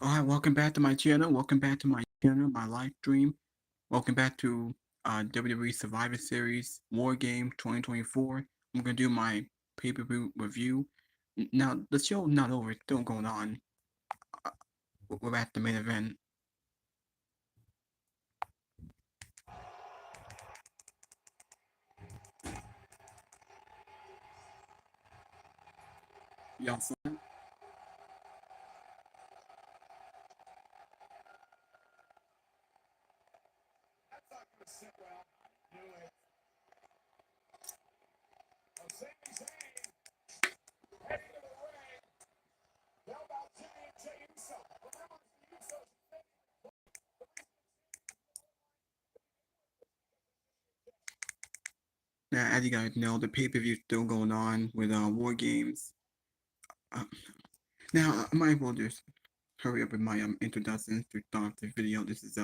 Alright, welcome back to my channel. Welcome back to my channel, my live stream. Welcome back to WWE Survivor Series War Game 2024. I'm gonna do my pay-per-view review. Now, the show's not over, it's still going on. Uh, we're at the main event. Y'all saw it? Now, as you guys know, the pay-per-view is still going on with War Games. Uh, now, I might as well just hurry up with my introduction to start the video. This is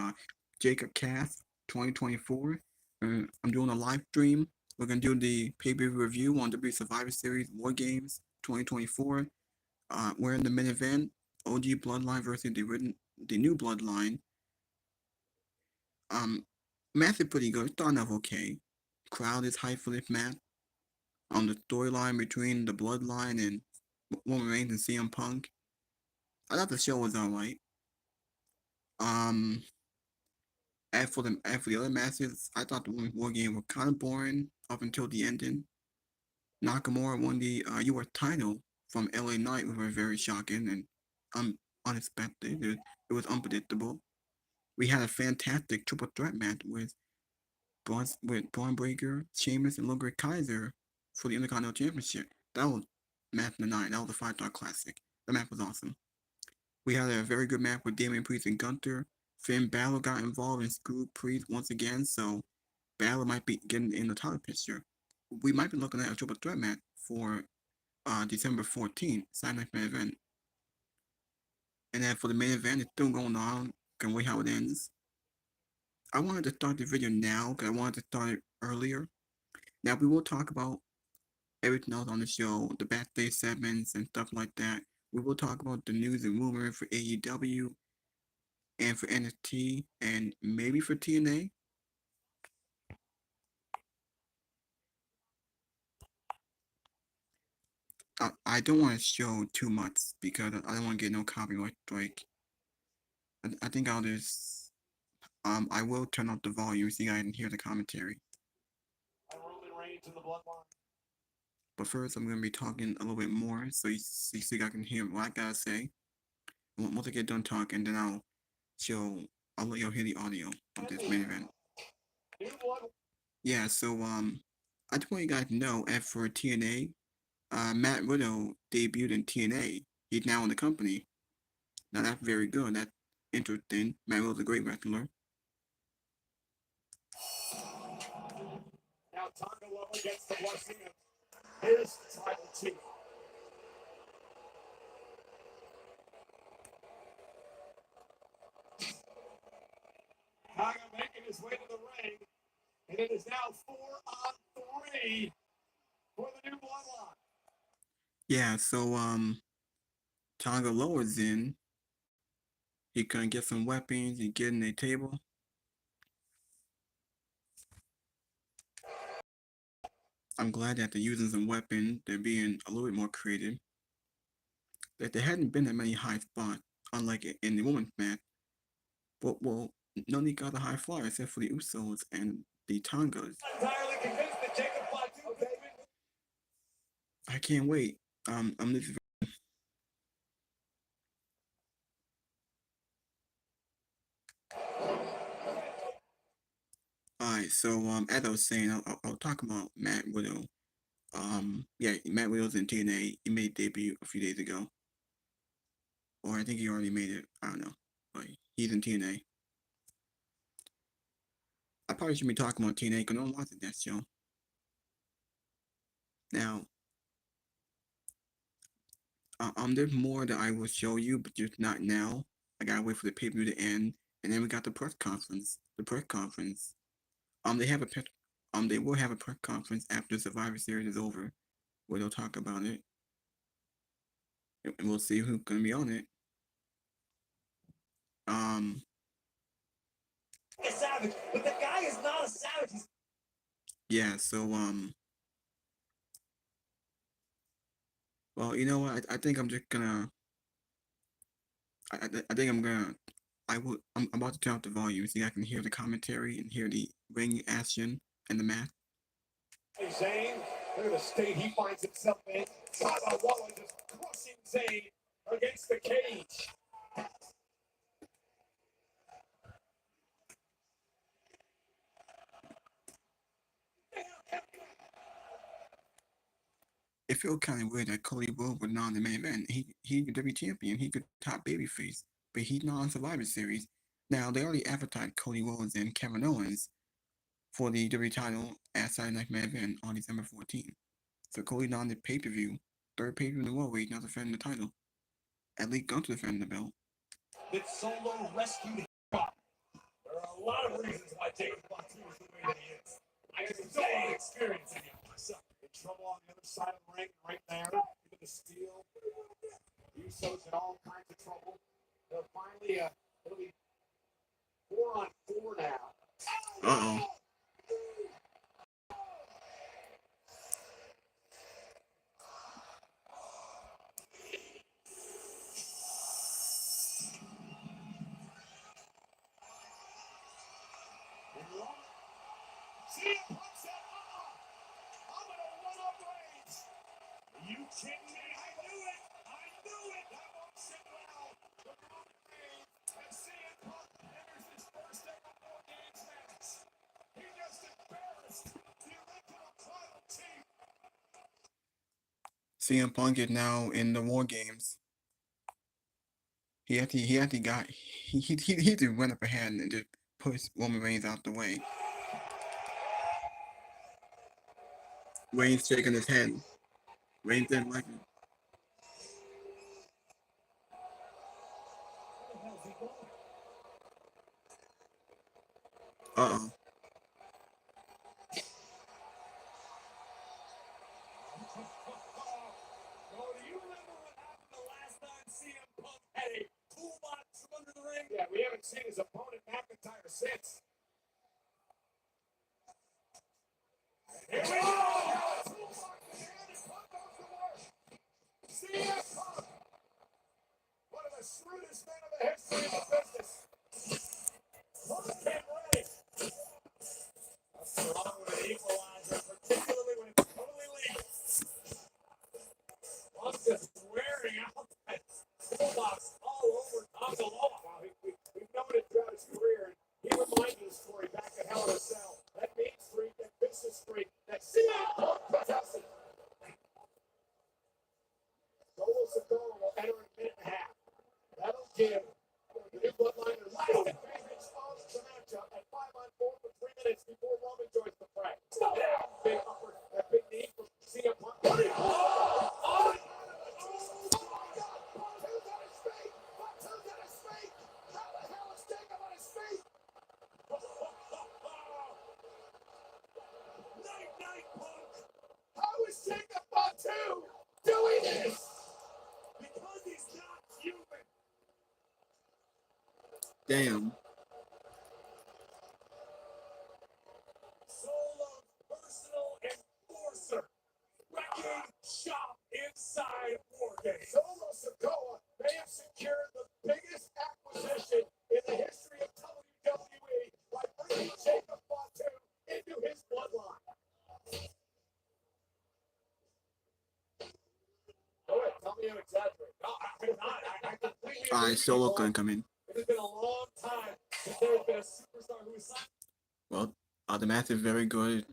Jacob Cast 2024. I'm doing a live stream. We're gonna do the pay-per-view review on WWE Survivor Series War Games 2024. We're in the main event. OG Bloodline versus the new Bloodline. Match is pretty good. Starting off okay. Crowd is hyped for this match. On the storyline between the Bloodline and Roman Reigns and CM Punk. I thought the show was alright. As for the other matches, I thought the Women's War Game were kind of boring up until the ending. Nakamura won the U.S. title from LA Knight, which was very shocking and unexpected. It was unpredictable. We had a fantastic triple threat match with Braun Breaker, Sheamus, and Ludwig Kaiser for the Intercontinental Championship. That was match of the night. That was a 5-star classic. The match was awesome. We had a very good match with Damian Priest and Gunther. Finn Balor got involved and screwed Priest once again, so Balor might be getting in the title picture. We might be looking at a triple threat match for December 14th, Saturday Night Main Event. And then for the main event, it's still going on. Can wait how it ends. I wanted to start the video now because I wanted to start it earlier. Now we will talk about everything else on the show, the backstage segments and stuff like that. We will talk about the news and rumors for AEW and for NXT and maybe for TNA. I don't want to show too much because I don't want to get no copyright strike. I think I'll just I will turn up the volume so you guys can hear the commentary. But first, I'm gonna be talking a little bit more so you guys can hear what I gotta say. Once I get done talking, then I'll let y'all hear the audio of this main event. Yeah, so I just want you guys to know, as for TNA, Matt Riddle debuted in TNA. He's now in the company. Now that's very good. That's interesting. Matt Riddle's a great wrestler. Now Tonga Lowe against the Blessing. Here's the tribal team. Tonga making his way to the ring. And it is now 4-on-3 for the new Bloodline. Yeah, so Tonga Lowe is in. He can get some weapons. He get in a table. I'm glad that they're using some weapons. They're being a little bit more creative. That there hadn't been that many high spots, unlike in the women's match. But well, none got a high flyer except for the Usos and the Tongas. I can't wait. I'm looking. Alright, so as I was saying, I'll talk about Matt Riddle. Yeah, Matt Riddle's in TNA. He made debut a few days ago, or I think he already made it. I don't know, but he's in TNA. I probably shouldn't be talking about TNA because no one watches that show. Now, there's more that I will show you, but just not now. I gotta wait for the pay-per-view to end, and then we got the press conference. The press conference. They will have a press conference after Survivor Series is over, where they'll talk about it, and we'll see who's gonna be on it. Um, A savage, but the guy is not a savage. yeah, so, well, you know what? I think I'm just gonna, I think I'm gonna, I'm about to turn up the volume so I can hear the commentary and hear the ring action and the match. Zayn, look at the state he finds himself in. Tyler Waller just crushing Zayn against the cage. It feels kind of weird that Cody Rhodes was not in the main event. He could be champion. He could top babyface, but he's not on Survivor Series. Now they already advertised Cody Rhodes and Kevin Owens for the WWE title at Saturday Night Main Event on December 14th. So Cody not on the pay per view, third pay per view in the world where he's not defending the title. At least going to defend the belt. That Solo rescued him. There are a lot of reasons why Jacob Fatu is the way that he is. I can still experiencing it myself. In trouble on the other side of the ring, right there. Even the steel. Usos in all kinds of trouble. They'll finally, it'll be 4-on-4 now. Uh-oh. You kidding me? I knew it! I knew it! That won't sit well. The Roman Reigns and CM Punk enters his first ever Wargames match. He just embarrassed the original tribal chief. CM Punk is now in the War Games. He actually got he just went up ahead and just pushed Roman Reigns out the way. Reigns shaking his head. Reigns didn't like it. Uh-oh. Oh, do you remember what happened the last time CM Punk had a toolbox from under the ring? Yeah, we haven't seen his opponent McIntyre since. Here we go! Toolbox in hand and Punk goes to work. CM Punk, one of the shrewdest men of the history of the business. Punk came ready. That's wrong with an equalizer, particularly when it's totally legal. Punk just wearing out that toolbox all over Tom DeLoa. Wow, we've known it throughout his career. He reminded the story back at Hell in a Cell. That Main Street, that business street, that CM Punk possesses. Solo Sikoa will enter in a minute and a half. That'll give the new Bloodline their last advantage of the matchup at 5-on-4 for 3 minutes before Roman joins the fray. Big upper, that big knee from CM Punk. Oh, my God! Pontoon's on his feet! Pontoon's on his feet! How the hell is Jacob on his feet? Night, Punk! How is Jacob Pontoon doing this? Because he's not human. Damn. Solo's personal enforcer. Wrecking shop inside Wargames. Solo Sikoa may have secured the biggest acquisition in the history of WWE by bringing Jacob Pontoon into his bloodline. Go ahead, tell me I'm exaggerating. No, I'm not. I completely agree. Alright, Solo gonna come in. It has been a long time since there has been a superstar who is signed. Well, the match is very good.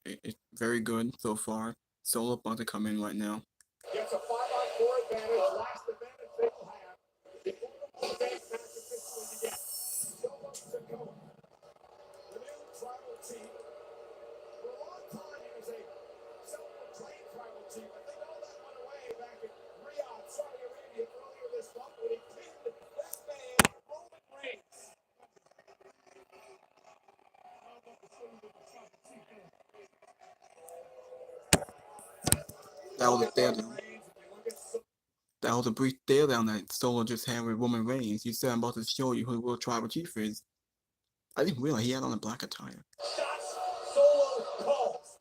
It's very good so far. Solo about to come in right now. Gets a 5-on-4 advantage, last advantage they will have before the Wargames match officially begins. Solo Sikoa, the new tribal chief. For a long time, he was a self-proclaimed tribal chief. I think all that went away back in Riyadh, Saudi Arabia, earlier this month when he pinned that man, Roman Reigns. That was a dead. That was a brief stare down that Solo just had with Roman Reigns. You said I'm about to show you who the World Tribal Chief is. I didn't realize he had on a black attire. Shots Solo calls.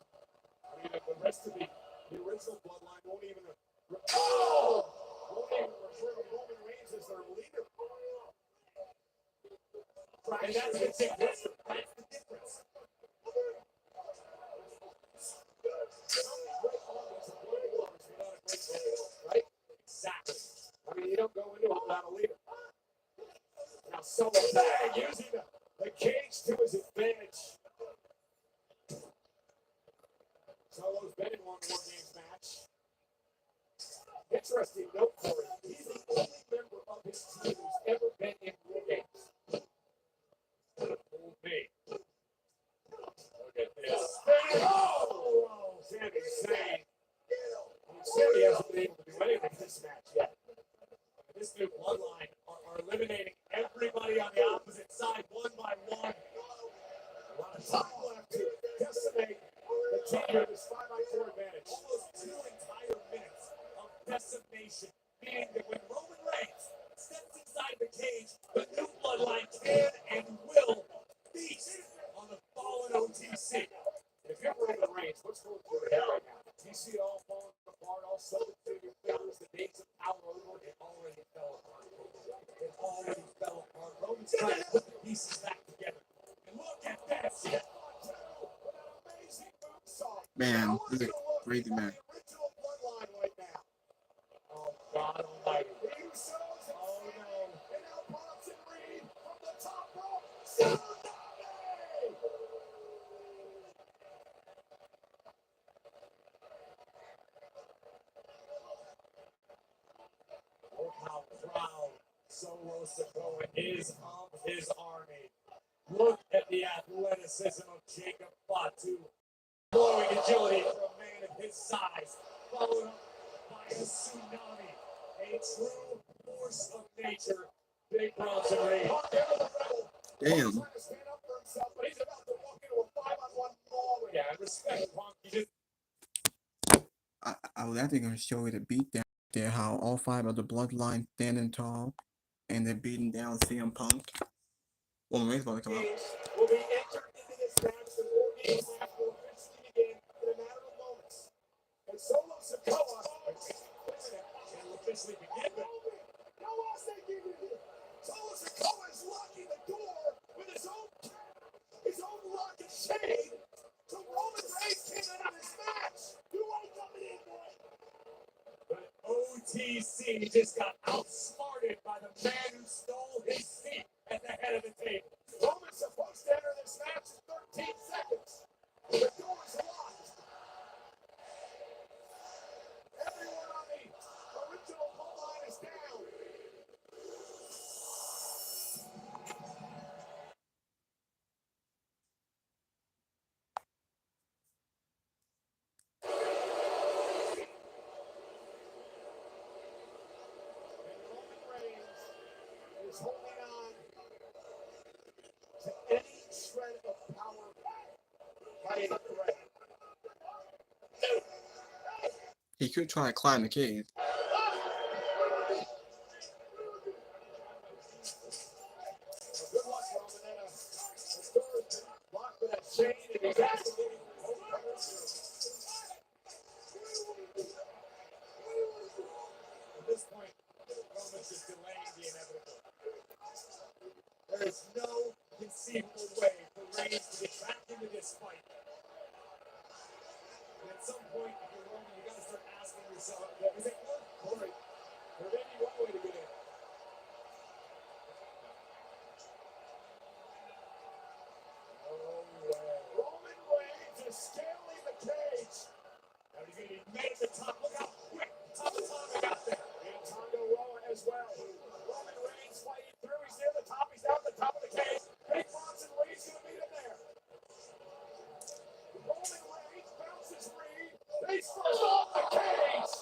I mean, the rest of the original Bloodline won't even refer to Roman Reigns as their leader. And that's the difference. That's the difference. Right? Exactly. I mean, you don't go into it without a leader. Now, Solo using the cage to his advantage. Solo's been in one Wargames match. Interesting note for him. He's the only member of his team who's ever been in Wargames. Old me. Look at this. Oh! Sami Zayn. Sami hasn't been able to do anything this match yet. This new Bloodline are eliminating everybody on the opposite side one by one. A lot of time left to decimate the team with this 5-on-4 advantage. Almost 2 entire minutes of decimation, meaning that when Roman Reigns steps inside the cage, the new Bloodline can and will feast on the fallen OTC. If you're Roman Reigns, what's going through your head right now? You see it all falling apart, all suddenly through your fingers, the days of power over, it already fell apart. It already fell apart. Roman's trying to put the pieces back together. And look at this. Man, this is a crazy match. Oh, God almighty. Oh, no. And now Bronson Reed from the top rope. Look how proud Solo Sikoa is of his army. Look at the athleticism of Jacob Fatu. Blowing agility for a man of his size, followed up by a tsunami. A true force of nature. Big Bronson Reed. Damn. Yeah, respect, Punk. I was actually going to show you the beatdown there, how all 5 of the Bloodline standing tall, and they're beating down CM Punk. Roman Reigns about to come out. Will be entered into this match. The Wargames match will officially begin in a matter of moments. And Solo Sikoa will officially begin. How else they give you here? Solo Sikoa is locking the door with his own lock and chain. So Roman Reigns came out of this match. You ain't coming in, boy. But OTC just got outsmarted by the man who stole his seat at the head of the table. Roman's supposed to enter this match in 13 seconds. The door is locked. Everyone on the original Bloodline is down. And Roman Reigns is holding on to any shred of power by a thread. He could try to climb the cage. Good luck, Roman. And the door is locked with a chain, and he's activating both powers. At this point, Roman's just delaying the inevitable. There is no conceivable way for Reigns to get back into this fight. And at some point, if you're Roman, you gotta start asking yourself, is it good? Or maybe one way to get in. Oh, yeah. Roman Reigns is scaling the cage. Now he's gonna be made at the top. Look how quick Tonga got there. And Tonga Roa as well. Roman Reigns fighting through. He's near the top. He's down at the top of the cage. Big Bronson Reed's gonna meet him there. Roman Reigns bounces Reed. Face first off the cage.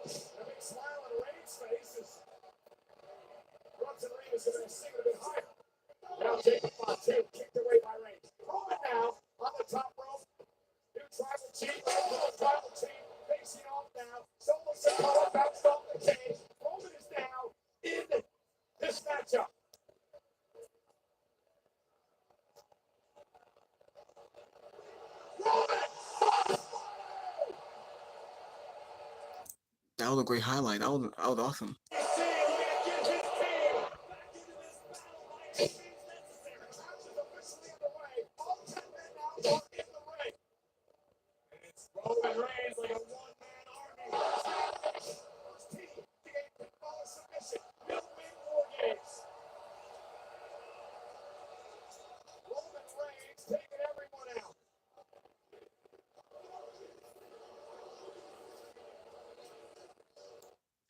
And a big smile on Reigns' face as Bronson Reed is gonna sing a bit higher. Now Jacob Fatu kicked away by Reigns. Roman now on the top rope. New tribal chief, tribal chief, facing off now. Solo Sikoa bounced off the cage. That was a great highlight. That was awesome. Roman Reigns like a one-man army. Submission. He'll win Wargames. Roman Reigns taking everyone out.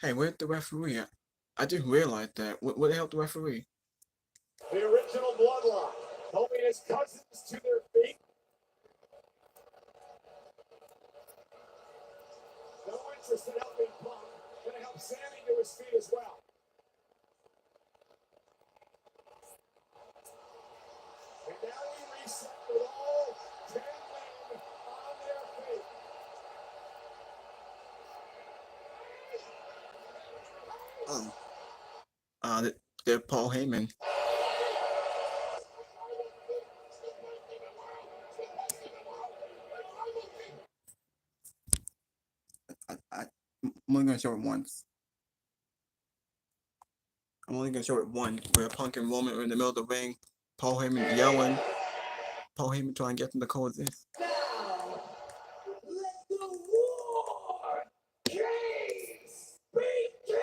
Hey, where's the referee at? I didn't realize that. Where the hell the referee? The original Bloodline helping his cousins to their feet. No interest in helping Punk. Going to help Sammy to his feet as well. And now we reset with all 10 men on their feet. They're Paul Heyman. I'm only gonna show it once. I'm only gonna show it once. Where Punk and Roman are in the middle of the ring. Paul Heyman yelling. Paul Heyman trying to get them to coexist. Now, let the war games begin!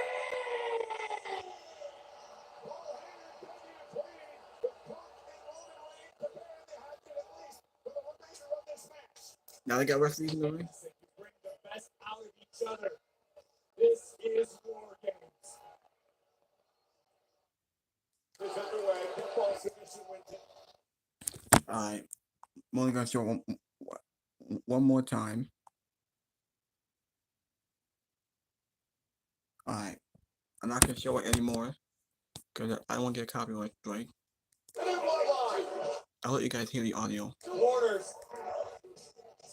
Paul Heyman coming to clean with Punk and Roman Reigns preparing the husband at least for the remainder of this match. Now they got referees in the ring. You bring the best out of each other. This is War Games. It's underway. Pinfall submission wins it. Alright. I'm only gonna show it one more time. Alright. I'm not gonna show it anymore. Because I don't want to get a copyright strike. I'll let you guys hear the audio. Quarters.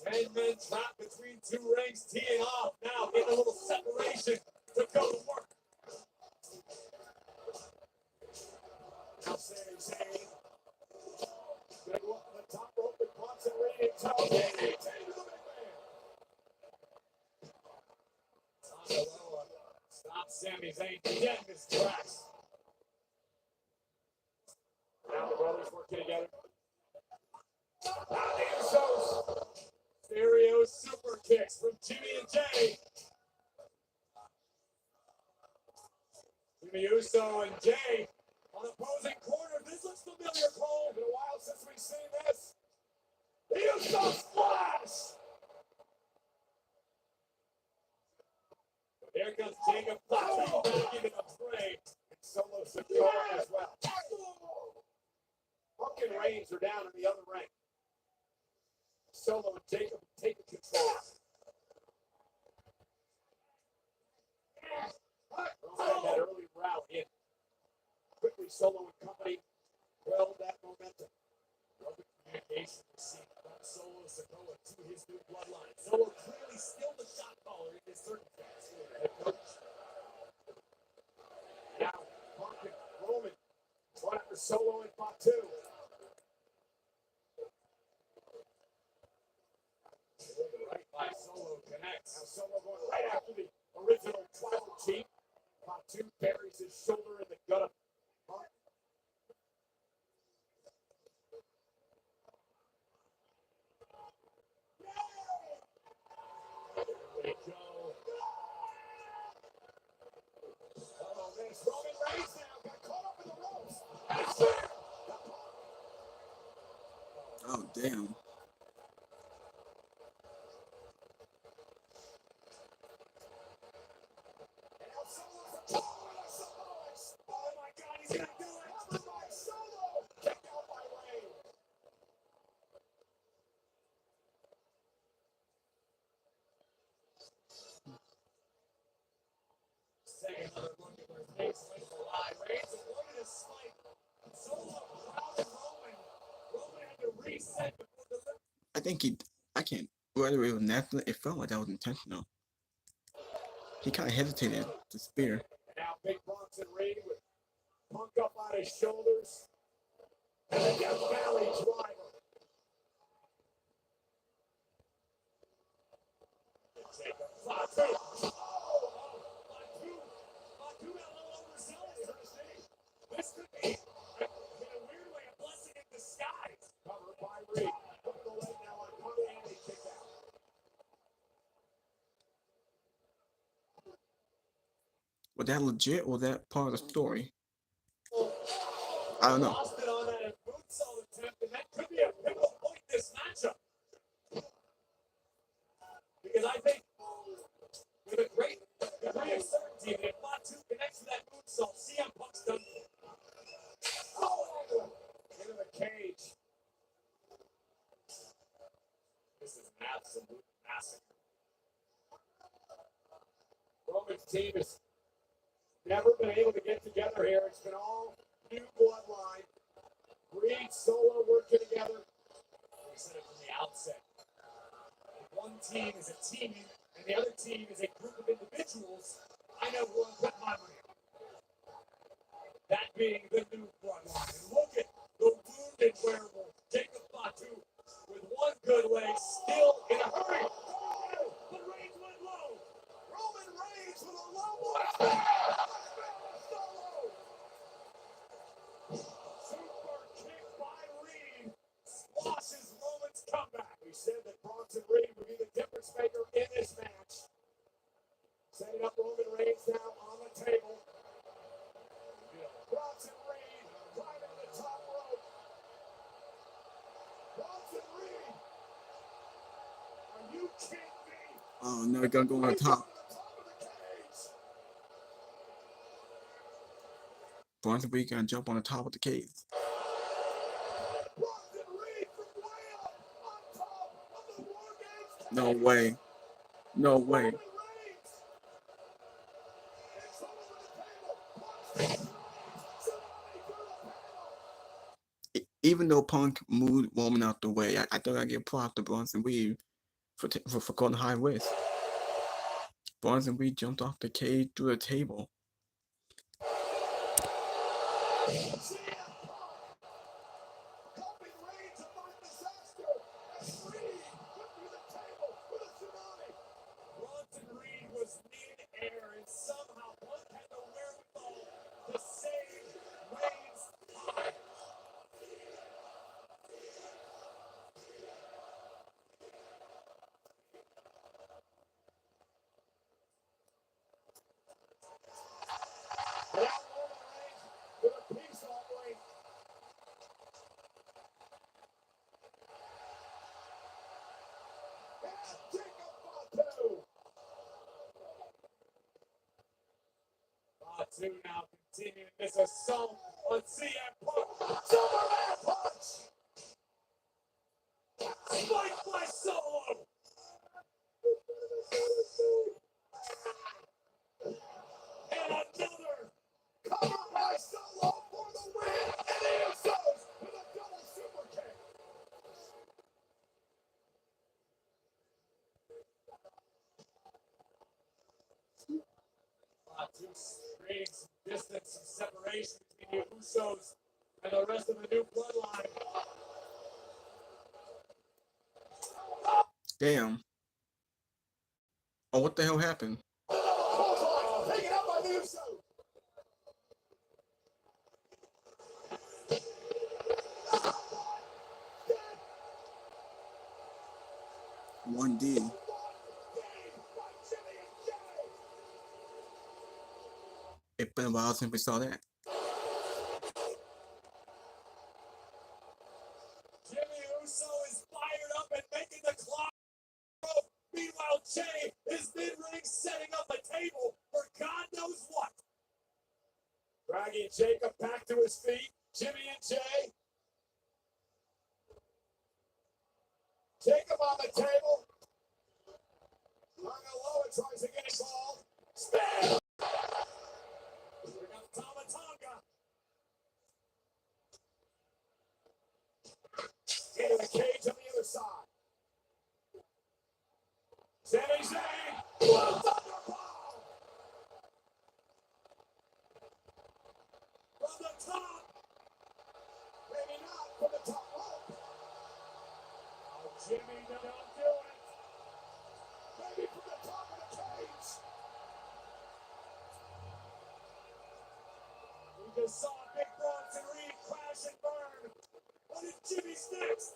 10 men trapped between two rings, teeing off now, getting a little separation to go to work. Now Sami Zayn. Gonna go up to the top rope with concentrating toe. To the big man. Stop Sami Zayn dead in his tracks. Now the brothers working together. Now the Usos. Stereo super kicks from Jimmy and Jay. Jimmy Uso and Jay on opposing corners. This looks familiar, Cole. Been a while since we've seen this. The Uso splash! Here comes Jacob Flash back into the fray. And Solo Sikoa as well. Punk and Reigns are down in the other ring. Solo and Jacob taking control. That early rally in. Quickly, Solo and company held that momentum. Love the communication received from Solo Sikoa to his new bloodline. Solo clearly still the shot caller in this circumstance. Head coach. Now, Punk and Roman going after Solo and Fatu. Right by Solo connects. Now Solo going right after the original tribal chief. Fatu buries his shoulder in the gut of Punk. There we go. Oh, man, it's Roman Reigns now. Got caught up in the ropes. That's it. Oh, damn. Oh my God, he's gonna do it! By Solo, kick out by Reigns. Second another look at where Reigns went alive. Reigns avoided a spike. Solo crowded Roman. Roman had to reset before the I can't, whether it was natural, it felt like that was intentional. He kind of hesitated to spear. And now Big Bronson Reed with Punk up on his shoulders. And a Death Valley driver. Jacob Fatu. could be, in a weird way, a blessing in disguise. Covered by Reed. Put the leg now on Punk and he kicked out. Was that legit or was that part of the story? I don't know. Lost it on that moonsault attempt, and that could be a pivotal point in this matchup. Because I think with a great degree of certainty that if Fatu connects to that moonsault, CM Punk's done. Oh, into the cage. This is an absolute massacre. Roman's team has never been able to get together here. It's been all new bloodline. Reed, Solo working together. We said it from the outset. One team is a team, and the other team is a group of individuals. I know who I'm putting my money on. That being the new bloodline. And look at the wounded werewolf, Jacob Fatu, with one good leg, still in a hurry. Oh, but Reigns went low. Roman Reigns with a low blow. Super kick by Reed squashes Roman's comeback. We said that Bronson Reed would be the difference maker in this match. Setting up Roman Reigns now on the table. Bronson Reed climbing to the top rope. Bronson Reed, are you kidding me? Oh, no, they're gonna go on the top. Bronson Reed gonna jump on the top of the cage. Bronson Reed from way up on top of the Wargames. No way. No way. Roman Reigns. It's all over the table. Somebody through the panel. Even though Punk moved Roman out the way, I thought I'd give props to Bronson Reed for going high risk. Bronson Reed jumped off the cage through the table. Helping Reigns avoid disaster as Reed went through the table with a tsunami. Bronson Reed was mid-air and somehow Punk had the wherewithal to save Reigns' life. But out Roman Reigns with a piece offering. Jacob Fatu. Fatu now continuing this assault on CM Punk. Superman punch! Spiked by Solo! And another cover by Solo for the win! And the Usos with a double super kick! Fatu creating some distance, some separation between the Usos and the rest of the new bloodline. Damn. Oh, what the hell happened? Taken out by the Usos. One D. It's been a while since we saw that. Jimmy Uso is fired up and making the clock go. Meanwhile, Jay is mid-ring setting up a table for God knows what. Dragging Jacob back to his feet. Jimmy and Jay. Jacob on the table. Hung low and tries to get involved. Spin! We got the Tama into the cage on the other side. Sami Zayn. Thunderbomb! From the top. Maybe not from the top rope. Oh, Jimmy, don't do it. Maybe from the top of the cage. We just saw Big Bro What is Jimmy's next?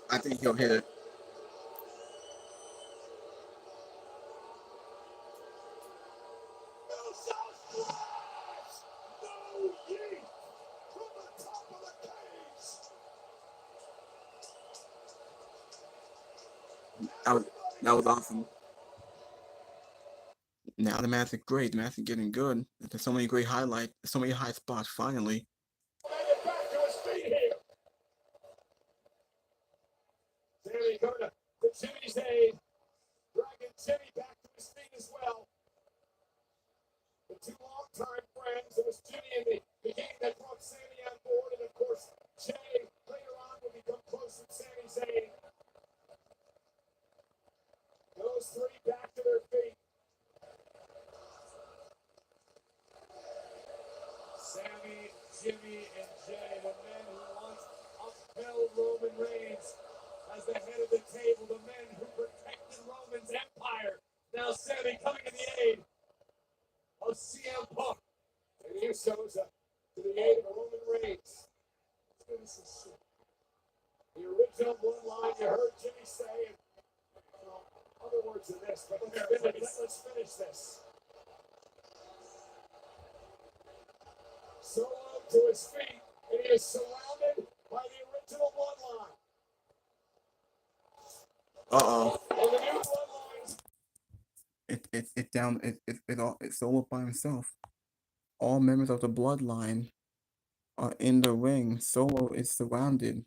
I think he'll hit it. No shot splash! No yeet! From the top of the cage! That was awesome. Now the match is great. The match is getting good. There's so many great highlights, so many high spots. Finally, Get back to his feet here. Sammy coming to Jimmy's aid. Dragging Jimmy back to his feet as well. The two longtime friends. It was Jimmy in the beginning that brought Sammy on board. And of course, Jay later on will become close with Sammy's aid. Those three back to their feet. Sammy, Jimmy, and Jay, the men who once upheld Roman Reigns as the head of the table, the men who protected Roman's empire. Now Sammy coming to the aid of CM Punk. And the Usos to the aid of Roman Reigns. This is shit. The original Bloodline, you heard Jimmy say, and other words than this, but let's finish this. Solo to his feet, and he is surrounded by the original Bloodline. And the new Bloodline. It's down. It's Solo by himself. All members of the Bloodline are in the ring. Solo is surrounded.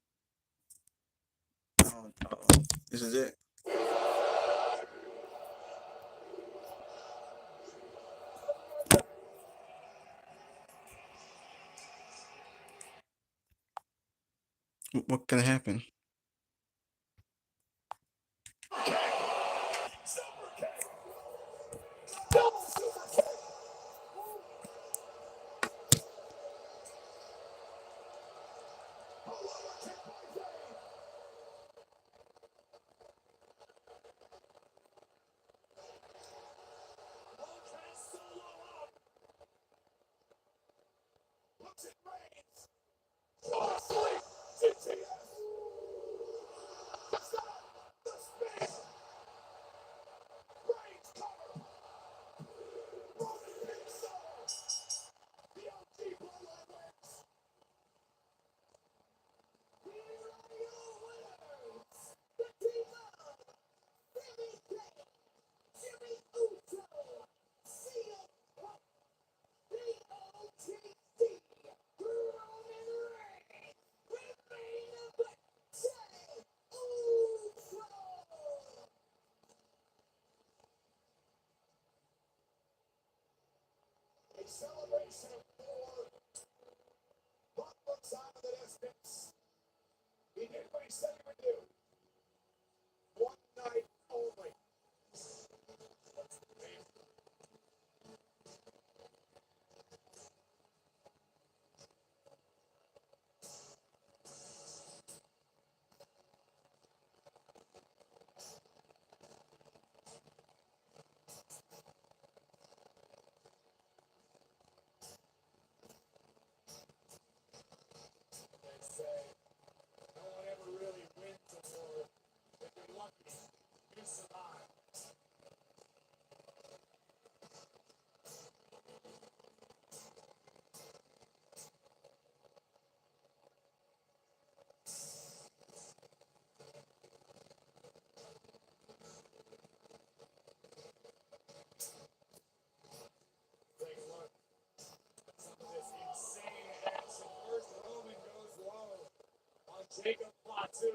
This is it. What can happen? Super kick. Double super kick. A lower kick by Jay. Punk has Solo up. Looks at Reigns. Oh, sleep. GTS. Stop. The spin. Reigns cover. Roman picks Solo. The OG Bloodline wins. Here are your winners. The team of Sami Zayn, Jimmy Uso, CM Punk, the OTC, Roman Reigns, with main event, Jey Uso. A celebration of four. Punk looks out of the distance. He did what he said he would do. One night only. They say no one ever really wins a war. If you're lucky, you survive. Take a look at some of this insane action. First, Roman goes low on Jacob Fatu,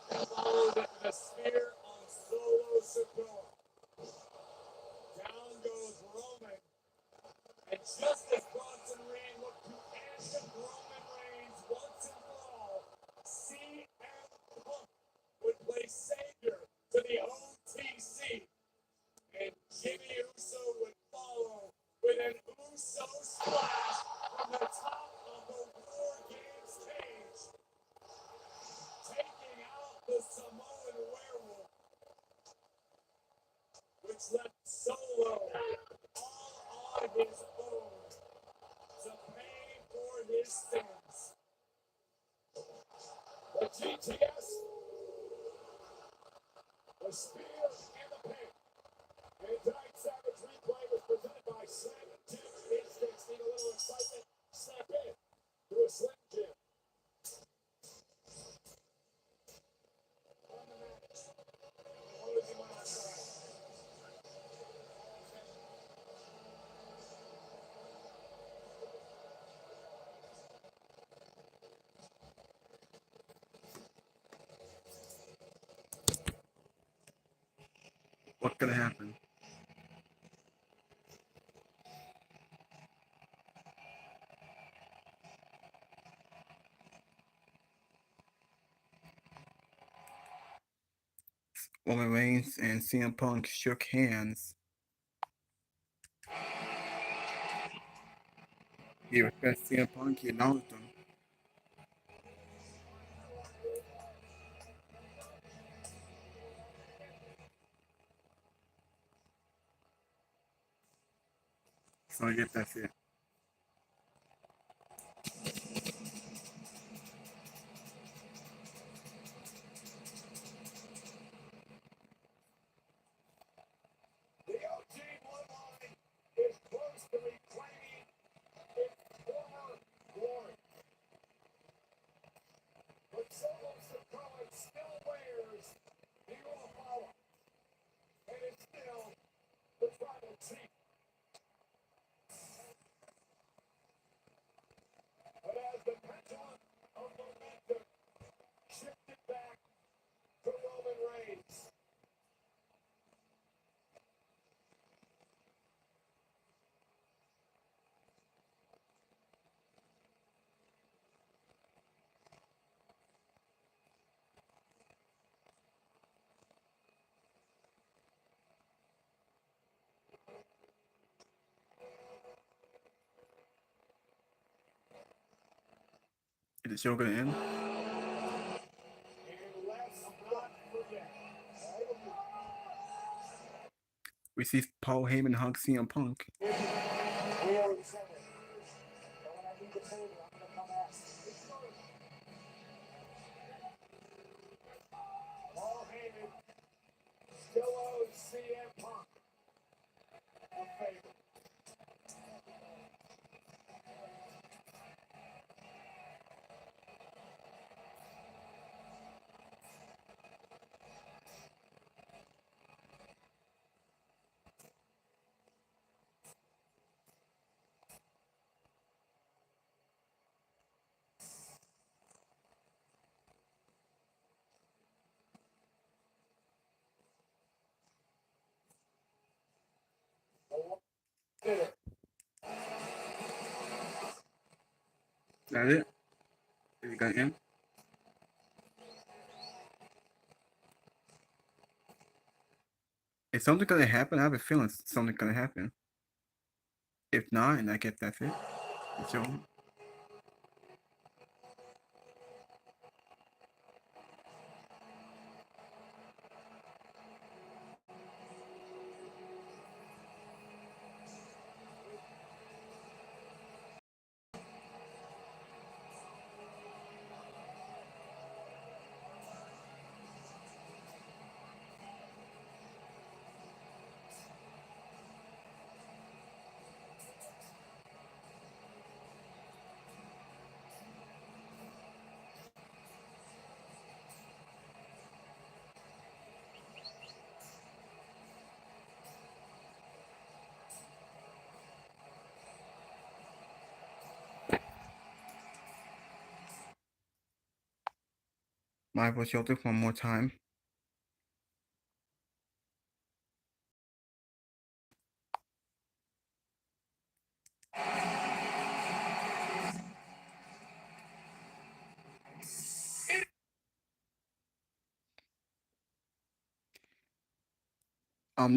followed with the spear on Solo Sikoa. Down goes Roman, and just as Bronson Reed looked to end Roman Reigns once and for all, CM Punk would play savior to the OTC, and Jimmy Uso would follow with an Uso splash from the top of the Wargames cage, taking out the Samoan werewolf, which left Solo all on his own to pay for GTS, the spear and the pin. And tonight's Savage Replay was presented by Slam Jim Instincts. Need a little excitement? Snap in to a Slim Jim. On the match. What was he on outside? What could happen? Roman Reigns and CM Punk shook hands. He respects CM Punk, he acknowledged him. So I guess that's it. The OG Bloodline is close to reclaiming its former glory. But Solo Sikoa still wears the uniform, and it's still the tribal chief. But as the pendulum of momentum shifted back to Roman Reigns, Is the show gonna end? and let's not forget, We see Paul Heyman hug CM Punk. we already said it. But when I need the favor, I'm going to come ask. Paul Heyman still owes CM Punk a favor. Did it. That it? Is it gonna end? Is something gonna happen? I have a feeling something's gonna happen. If not, and I guess that's it. The show. Might as well show this one more time.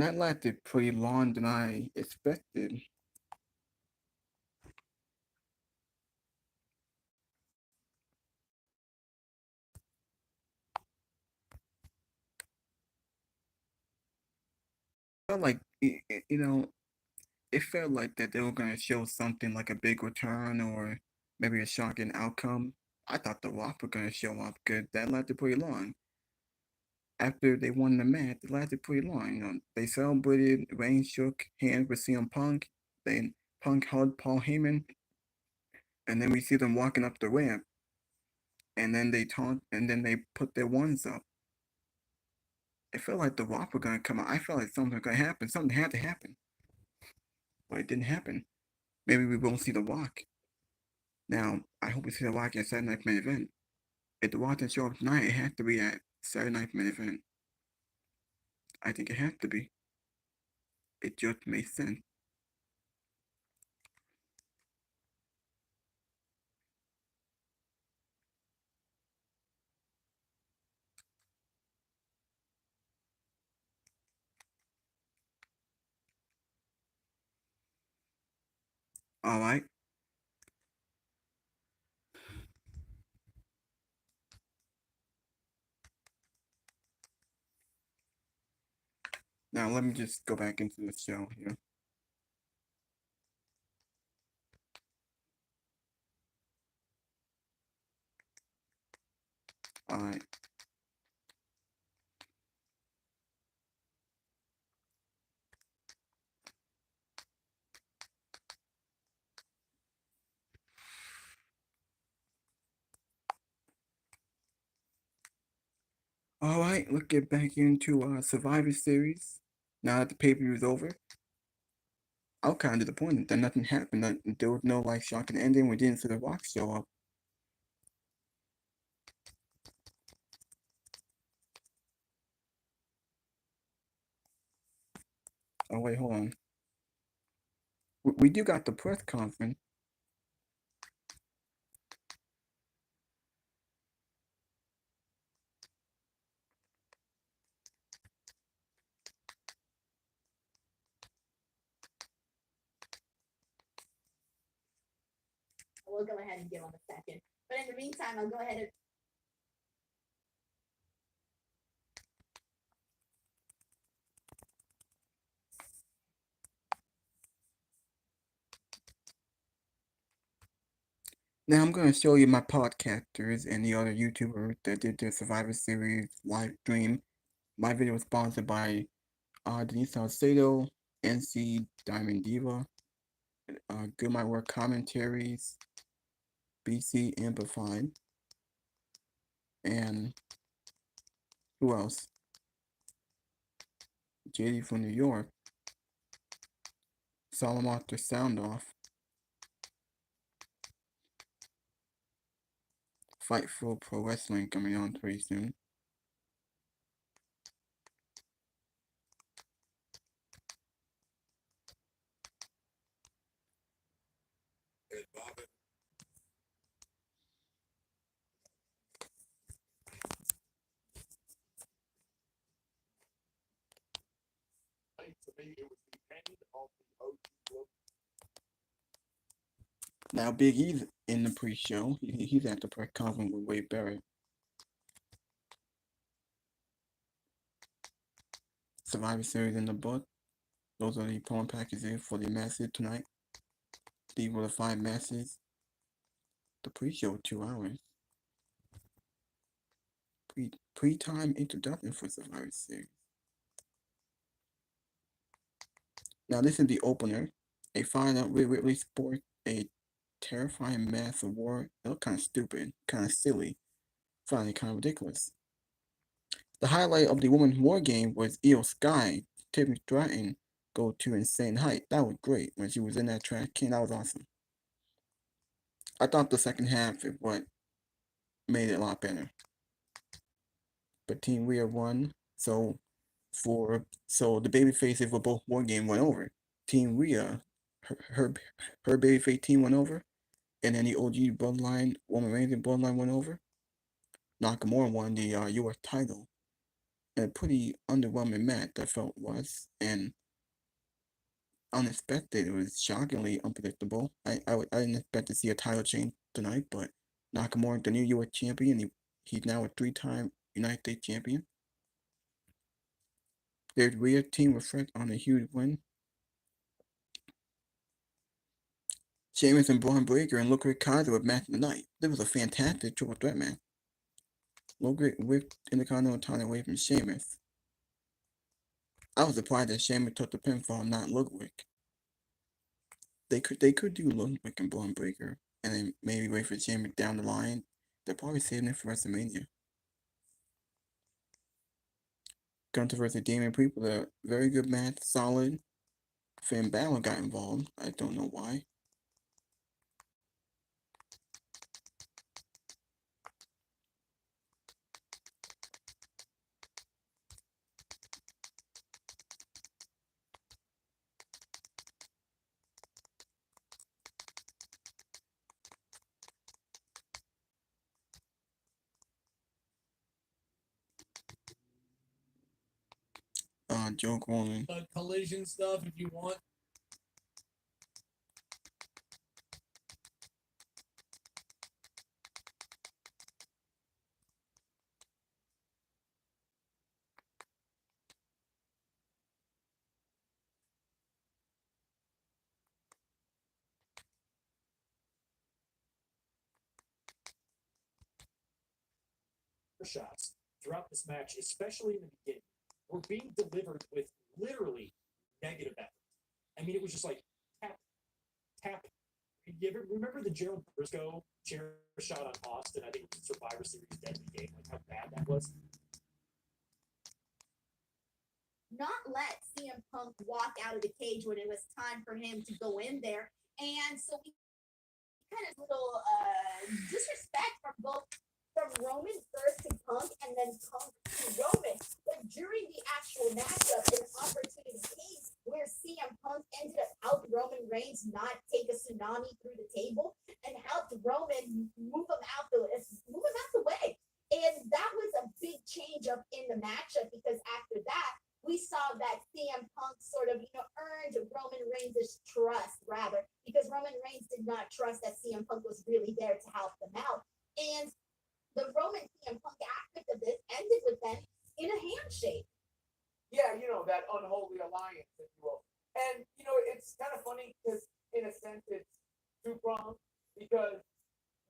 That lasted pretty long than I expected. Felt like it felt like that they were gonna show something like a big return or maybe a shocking outcome. I thought the Rock were gonna show up because that lasted pretty long. After they won the match, it lasted pretty long. They celebrated. Reigns shook hands with CM Punk. Then Punk hugged Paul Heyman, and then we see them walking up the ramp. And then they talk, and then they put their ones up. It felt like the Rock were gonna come out. I felt like something was gonna happen. Something had to happen, but it didn't happen. Maybe we won't see the Rock. Now, I hope we see the Rock at Saturday Night Main Event. If the Rock doesn't show up tonight, it has to be at Saturday Night Main Event. I think it has to be. It just makes sense. All right. Now let me just go back into the show here. All right. All right. Let's get back into Survivor Series. Now that the pay per view is over, I was kind of disappointed that nothing happened. That there was no like shocking ending. We didn't see the Rock show up. Oh wait, hold on. We do got the press conference. We'll go ahead and give them a second. But in the meantime, I'll go ahead and. Now I'm going to show you my podcasters and the other YouTubers that did the Survivor Series live stream. My video was sponsored by Denise Salcedo, NC Diamond Diva, Good My Work Commentaries, BC Amplified, and who else? JD from New York, Solomon Sound Off, Fightful Pro Wrestling coming on pretty soon. Now Big E's in the pre-show. He's at the press conference with Wade Barrett. Survivor Series in the book. Those are the porn packages for the matches tonight. These were the 5 matches. The pre-show 2 hours. Pre-time introduction for Survivor Series. Now this is the opener. They find out Whitley sports a terrifying mass award. It looked kind of stupid, kind of silly, finally kind of ridiculous. The highlight of the women's war game was Io Sky, Tiffany Stratton go to insane height. That was great when she was in that trash can. That was awesome. I thought the second half is what made it a lot better. But Team Rhea won, so the baby faces for both war game went over. Team Rhea, her babyface team went over, and then the OG Bloodline, Woman Reigns and Bloodline went over. Nakamura won the U.S. title. And a pretty underwhelming match that felt was, and unexpected. It was shockingly unpredictable. I didn't expect to see a title change tonight, but Nakamura, the new U.S. champion, he's now a 3-time United States champion. Their Rhea team reflect on a huge win. Sheamus and Braun Breaker and Ludwig Kaiser with match of the night. This was a fantastic triple threat match. Ludwig whipped Intercontinental title away from Sheamus. I was surprised that Sheamus took the pinfall, not Ludwig. They could do Ludwig and Braun Breaker, and then maybe wait for Sheamus down the line. They're probably saving it for WrestleMania. Gunther versus Damian Priest was a very good match, solid. Finn Balor got involved. I don't know why. Joke Roman. Collision stuff if you want. Shots throughout this match, especially in the beginning, were being delivered with literally negative effort. I mean, it was just like tap, tap. You ever remember the Gerald Briscoe chair shot on Austin? I think it was Survivor Series Deadly Game. Like how bad that was. Not let CM Punk walk out of the cage when it was time for him to go in there, and so we kind of little disrespect from Roman first to Punk and then Punk to Roman. But during the actual matchup, an opportunity came where CM Punk ended up helping Roman Reigns not take a tsunami through the table and helped Roman move him out the way. And that was a big change up in the matchup because after that, we saw that CM Punk sort of, earned Roman Reigns' trust, rather, because Roman Reigns did not trust that CM Punk was really there to help them out. And the Roman CM Punk aspect of this ended with them in a handshake. Yeah, that unholy alliance, if you will. And, it's kind of funny because, in a sense, it's two-pronged because,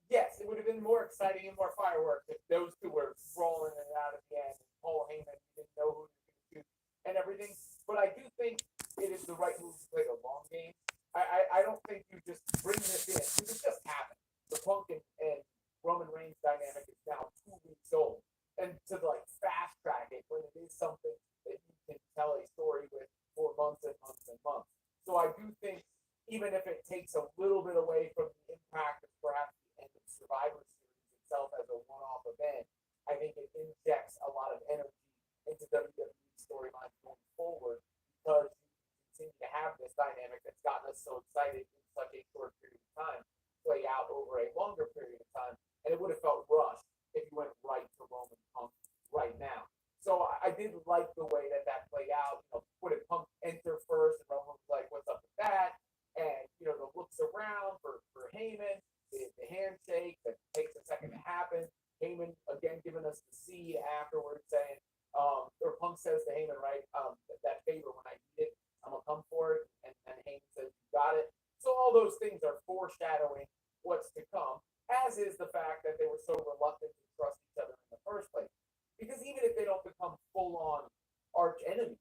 yes, it would have been more exciting and more fireworks if those two were rolling it out at the end. Paul Heyman didn't know who to shoot and everything. But I do think it is the right move to play the long game. I don't think you just bring this in because it just happened. The Punk and Roman Reigns dynamic is now 2 weeks old, and to fast track it when it is something that you can tell a story with for months and months and months. So I do think even if it takes a little bit away from the impact of perhaps the end of Survivor Series itself as a one-off event, I think it injects a lot of energy into WWE storylines going forward because you continue to have this dynamic that's gotten us so excited in such a short period of time play out over a longer period of time. And it would have felt rushed if you went right to Roman Punk right now. So I did like the way that played out. Would it Punk enter first, and Roman was like, "What's up with that?" And the looks around for Heyman, the handshake that takes a second to happen. Heyman again giving us the seed afterwards, saying, or Punk says to Heyman, right, that favor when I need it, I'm gonna come for it, and Heyman says, "You got it." So all those things are foreshadowing what's to come, as is the fact that they were so reluctant to trust each other in the first place. Because even if they don't become full-on arch enemies,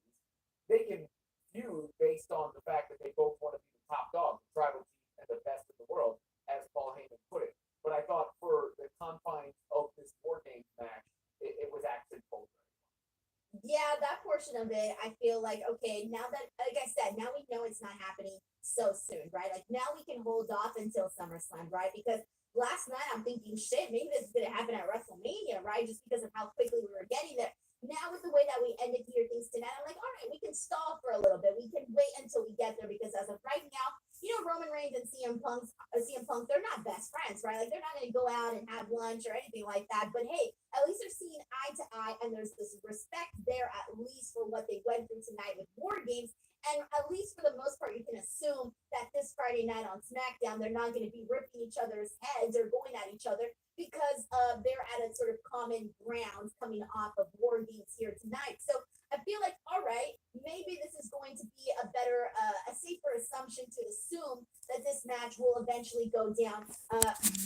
they can feud based on the fact that they both want to be the top dog, the tribal chief, and the best in the world, as Paul Heyman put it. But I thought for the confines of this Wargames match, it was actually pulled very well. Yeah, that portion of it, I feel like, okay, now that, like I said, now we know it's not happening so soon, right? Like now we can hold off until SummerSlam, right? Because last night I'm thinking, shit, maybe this is going to happen at WrestleMania, right? Just because of how quickly we were getting there. Now with the way that we ended here things tonight, I'm like, all right, we can stall for a little bit. We can wait until we get there because as of right now, Roman Reigns and CM Punk, they're not best friends, right? Like they're not going to go out and have lunch or anything like that. But hey, at least they're seeing eye to eye, and there's this respect there at least for what they went through tonight with War Games. And at least for the most part, you can assume that this Friday night on SmackDown, they're not going to be ripping each other's heads or going at each other because they're at a sort of common ground coming off of War Games here tonight. So I feel like, all right, maybe this is going to be a safer assumption to assume that this match will eventually go down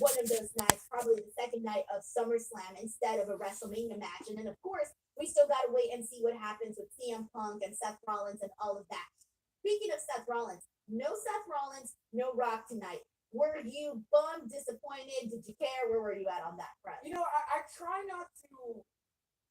one of those nights, probably the second night of SummerSlam instead of a WrestleMania match. And then, of course, we still got to wait and see what happens with CM Punk and Seth Rollins and all of that. Speaking of Seth Rollins, no Seth Rollins, no Rock tonight. Were you bummed, disappointed? Did you care? Where were you at on that front? I try not to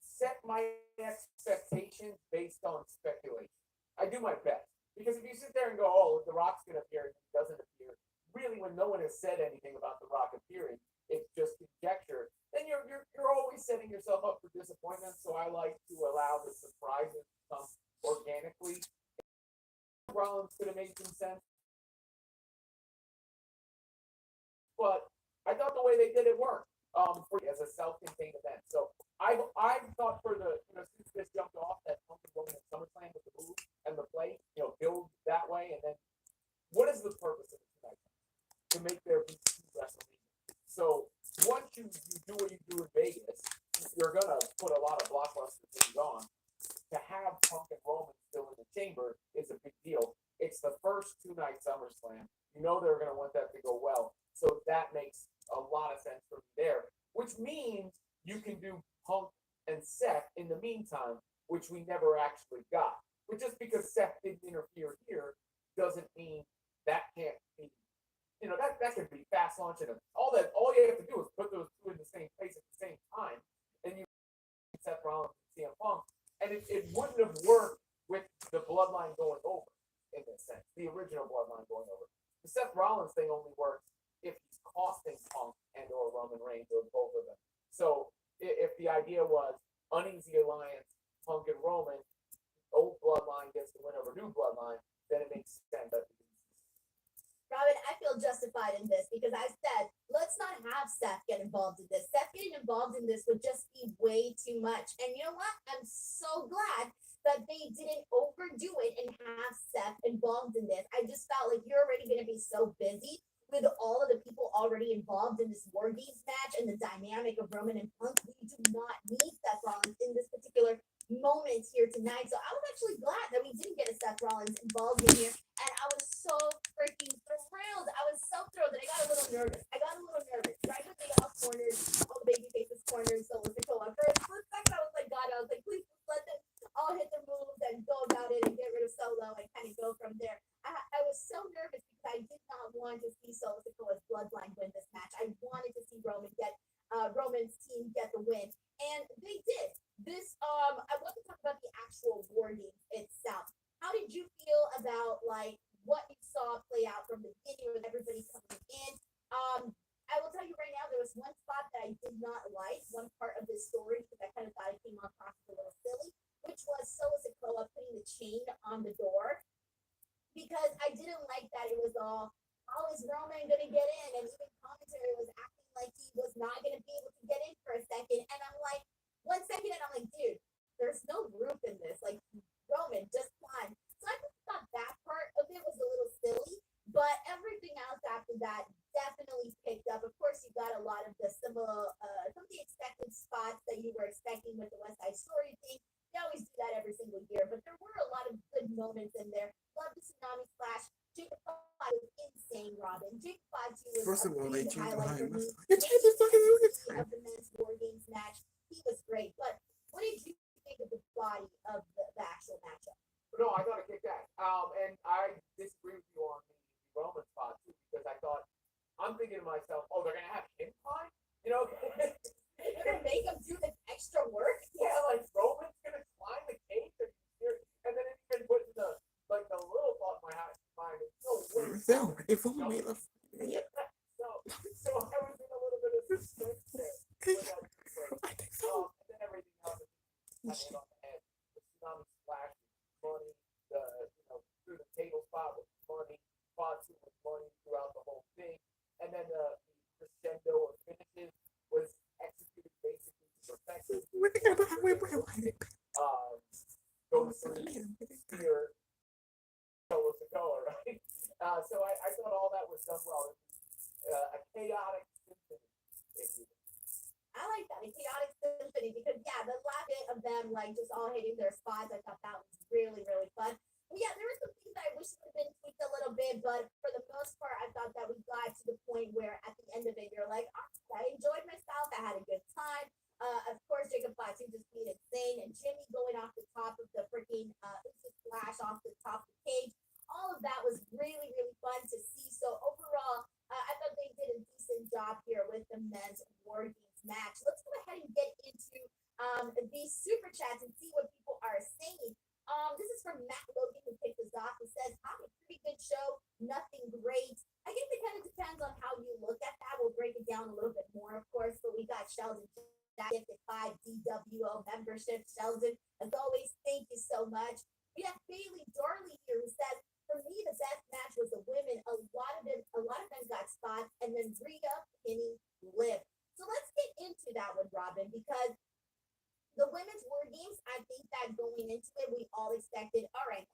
set my expectations based on speculation. I do my best. Because if you sit there and go, oh, The Rock's going to appear and he doesn't appear, really, when no one has said anything about The Rock appearing, it's just conjecture, then you're always setting yourself up for disappointment. So I like to allow the surprises to come organically. Rollins could have made some sense. But I thought the way they did it worked as a self-contained event. So I thought for since this jumped off that Punk and Roman at SummerSlam with the move and the play, build that way, and then what is the purpose of it tonight? To make there be two WrestleMania. So once you do what you do in Vegas, you're gonna put a lot of blockbuster things on. To have Punk and Roman still in the chamber is a big deal. It's the first two-night SummerSlam. They're gonna want that to go well. So that makes a lot of sense for me there, which means you can do Punk and Seth in the meantime, which we never actually got. But just because Seth didn't interfere here doesn't mean that can't be, that could be fast launch and all that. All you have to do is put those two in the same place at the same time, and you Seth Rollins and CM Punk, and it wouldn't have worked with the Bloodline going over in this sense, the original Bloodline going over. The Seth Rollins thing only works if he's costing Punk and or Roman Reigns or both of them. So if the idea was uneasy alliance, Punk and Roman, old Bloodline gets to win over new Bloodline, then it makes sense. Robin, I feel justified in this because I said, let's not have Seth get involved in this. Seth getting involved in this would just be way too much. And you know what? I'm so glad that they didn't overdo it and have Seth involved in this. I just felt like you're already going to be so busy with all of the people already involved in this Wargames match and the dynamic of Roman and Punk. We do not need Seth Rollins in this particular moment here tonight. So I was actually glad that we didn't get a Seth Rollins involved in here. And I was so freaking thrilled. I was so thrilled that I got a little nervous. Right when they got cornered, all the baby faces cornered, so it was Sikoa. For a split second, I was like, God, I was like, please let them all hit their moves and go about it and get rid of Solo and kind of go from there. I was so nervous because I did not want to see Solo Sikoa's Bloodline win this match. I wanted to see Roman's team get the win, and they did. I want to talk about the actual War Games itself. How did you feel about what you saw play out from the beginning with everybody coming in? I will tell you right now, there was one spot that I did not like, one part of this story, because I kind of thought it came across a little silly, which was Solo Sikoa putting the chain on the door, because I didn't like that it was all, how is Roman going to get in? And even commentary was acting like he was not going to be able to get in for a second. And I'm like, 1 second, and I'm like, dude, there's no roof in this. Like, Roman, just climb. So I just thought that part of it was a little silly, but everything else after that definitely picked up. Of course, you got a lot of the similar, some of the expected spots that you were expecting with the West Side Story thing. They always do that every single year, but there were a lot of good moments in there. Love the Tsunami Splash. Jacob 5 was insane, Robin. Jacob 5 2 was First of all, they big changed highlight for behind me. us. You changed the fucking Of the men's War Games match, he was great. But what did you think of the body of the actual matchup? No, I thought it kicked ass. And I disagree with you on the Roman spot too, because I'm thinking to myself, oh, they're gonna have him climb? They're gonna make him do the extra work? Yeah, like Roman's gonna climb the cage and then it even put the little thought in my mind, no way. If Roman made us. So I was in a little bit of suspense there. I think so. And then everything else is on the head. The Tsunami Splash with money, through the table spot with money, spots with money throughout the whole thing. And then the crescendo of finishes was executed basically to perfection. Goes through here, Solo Sikoa, right? So I thought all that was done well. A chaotic symphony, if you will. I like that, a chaotic symphony, because the last bit of of them like just all hitting their spots. I thought that was really, really fun. But yeah, there were some things that I wish would have been tweaked a little bit, but for the most part, I thought that we got to the point where at the end of it, you're like, oh, I enjoyed myself. I had a good time. Of course, Jacob Fatu just being insane, and Jimmy going off the top of the freaking splash off the top of the cage. All of that was really, really fun to see. So overall, I thought they did a decent job here with the men's War Games match. Let's go ahead and get into these super chats and see what people are saying. This is from Matt Logan who picked us off. He says, "I'm a pretty good show, nothing great." I guess it kind of depends on how you look at that. We'll break it down a little bit more, of course. But we got Sheldon that gifted 5 DWO membership. Sheldon, as always, thank you so much. We have Bailey Darley here who says, "For me, the best match was the women. A lot of them got spots, and then Rhea, Penny, Liv." So let's get into that one, Robin, because the women's War Games, I think that going into it, we all expected, all right,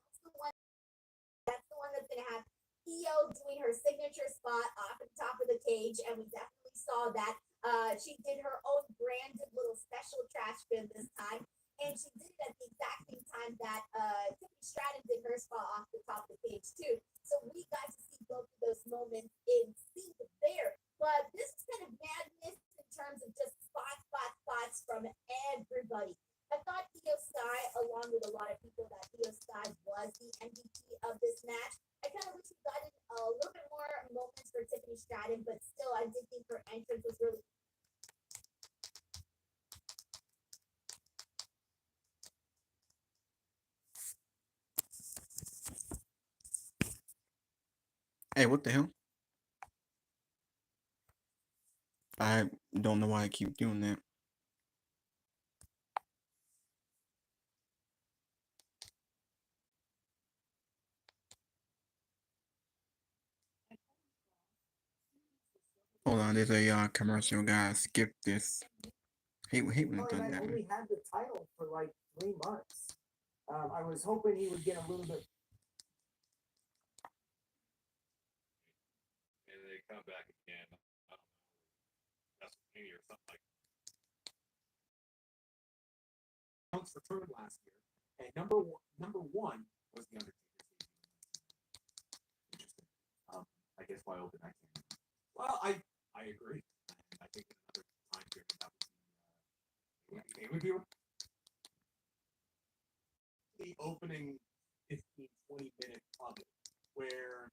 that's the one that's gonna have Io doing her signature spot off the top of the cage, and we definitely saw that. She did her own branded little special trash bin this time, and she did it at the exact same time that Tiffany Stratton did her spot off the top of the cage too. So we got to see both of those moments in sync there. But this is kind of madness in terms of just spots from everybody. I thought Io Sky, along with a lot of people, that Io Sky was the MVP of this match. I kind of wish we got a little bit more moments for Tiffany Stratton, but still, I did think her entrance was really. Hey, what the hell? I don't know why I keep doing that. Hold on, there's a commercial, guys. Skip this. Hate when it And does I that. only had the title for like 3 months. I was hoping he would get a little bit. And they come back again. I don't know, WrestleMania or something like that. Punk's returned last year, and number one was the Undertaker's debut. Interesting. I guess why open I can't. Well, I agree. And I think in another time period that would be the opening 15, 20 minutes of it, where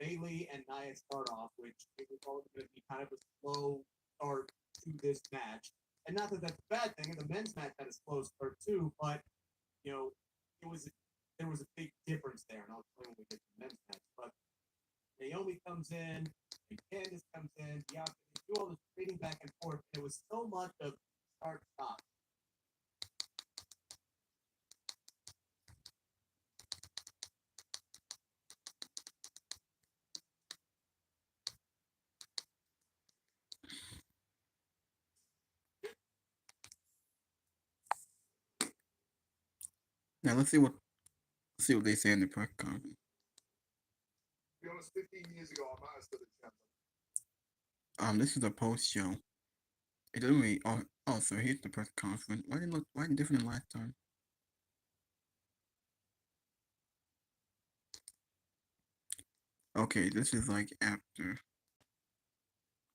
Bailey and Nia start off, which it was always going to be kind of a slow start to this match. And not that that's a bad thing. And the men's match had a slow start too, but there was a big difference there, and I'll explain when we get to the men's match. But Naomi comes in, and Candice comes in, Bianca, they do all this trading back and forth. And it was so much of start stop. Now let's see what they say in the press conference. To be honest, 15 years ago, I might have stood a chance. This is a post show. It doesn't really. Oh, so here's the press conference. Why didn't it look different than last time? Okay, this is like after